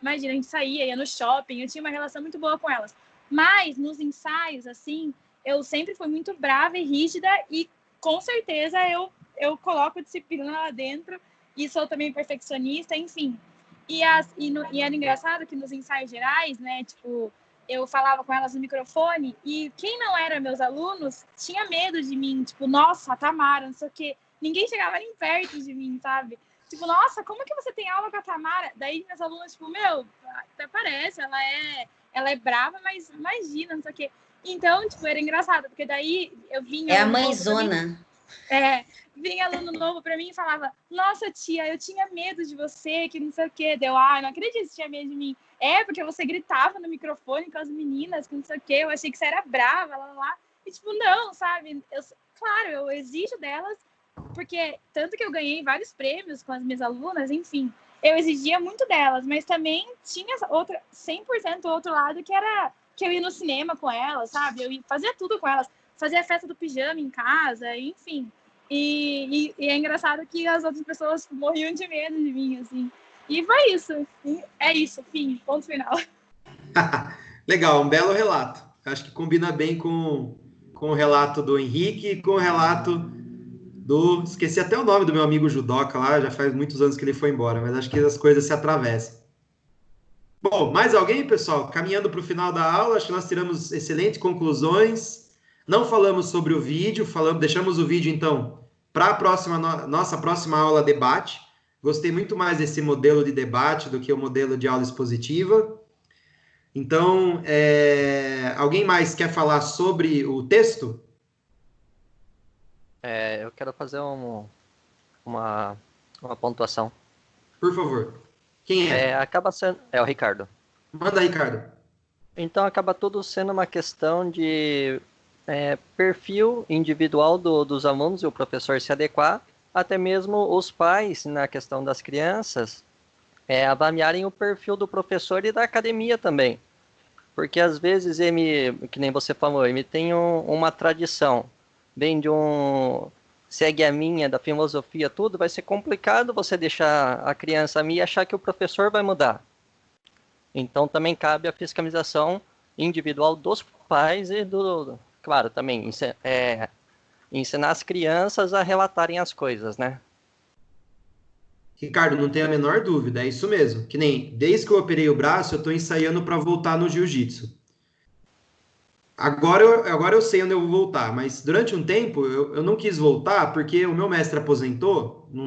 [SPEAKER 6] imagina, a gente saía, ia no shopping, eu tinha uma relação muito boa com elas, mas nos ensaios, assim, eu sempre fui muito brava e rígida e com certeza eu coloco disciplina lá dentro e sou também perfeccionista, enfim. E era engraçado que nos ensaios gerais, né, tipo, eu falava com elas no microfone e quem não era meus alunos tinha medo de mim, tipo, nossa, a Tamara, não sei o quê. Ninguém chegava nem perto de mim, sabe? Tipo, nossa, como que você tem aula com a Tamara? Daí meus alunos, tipo, meu, até parece, ela é brava, mas imagina, não sei o quê. Então, tipo, era engraçado, porque daí eu vinha...
[SPEAKER 9] É a mãezona.
[SPEAKER 6] Vinha aluno novo pra mim e falava, nossa, tia, eu tinha medo de você, que não sei o quê. Deu, não acredito que você tinha medo de mim. Porque você gritava no microfone com as meninas, que não sei o quê, eu achei que você era brava, lá. E, tipo, não, sabe? Claro, eu exijo delas, porque tanto que eu ganhei vários prêmios com as minhas alunas, enfim, eu exigia muito delas, mas também tinha 100% outro lado, que era que eu ia no cinema com elas, sabe? Eu fazia tudo com elas, fazia a festa do pijama em casa, enfim. E é engraçado que as outras pessoas morriam de medo de mim, assim. E foi isso. É isso, fim, ponto final.
[SPEAKER 1] Legal, um belo relato. Acho que combina bem com o relato do Henrique e com o relato do... Esqueci até o nome do meu amigo judoca lá, já faz muitos anos que ele foi embora, mas acho que as coisas se atravessam. Bom, mais alguém, pessoal? Caminhando para o final da aula, acho que nós tiramos excelentes conclusões. Não falamos sobre o vídeo, deixamos o vídeo, então, para a nossa próxima aula debate. Gostei muito mais desse modelo de debate do que o modelo de aula expositiva. Então, alguém mais quer falar sobre o texto?
[SPEAKER 10] Eu quero fazer uma pontuação.
[SPEAKER 1] Por favor. Quem é?
[SPEAKER 9] Acaba sendo... É o Ricardo.
[SPEAKER 1] Manda, Ricardo.
[SPEAKER 9] Então, acaba tudo sendo uma questão de perfil individual dos alunos e o professor se adequar, até mesmo os pais, na questão das crianças, avaliarem o perfil do professor e da academia também. Porque, às vezes, ele, que nem você falou, ele tem uma tradição, vem de segue a minha, da filosofia, tudo, vai ser complicado você deixar a criança a mim e achar que o professor vai mudar. Então, também cabe a fiscalização individual dos pais e claro, também ensinar as crianças a relatarem as coisas, né?
[SPEAKER 1] Ricardo, não tem a menor dúvida, é isso mesmo. Que nem, desde que eu operei o braço, eu estou ensaiando para voltar no jiu-jitsu. Agora eu sei onde eu vou voltar, mas durante um tempo eu não quis voltar porque o meu mestre aposentou, não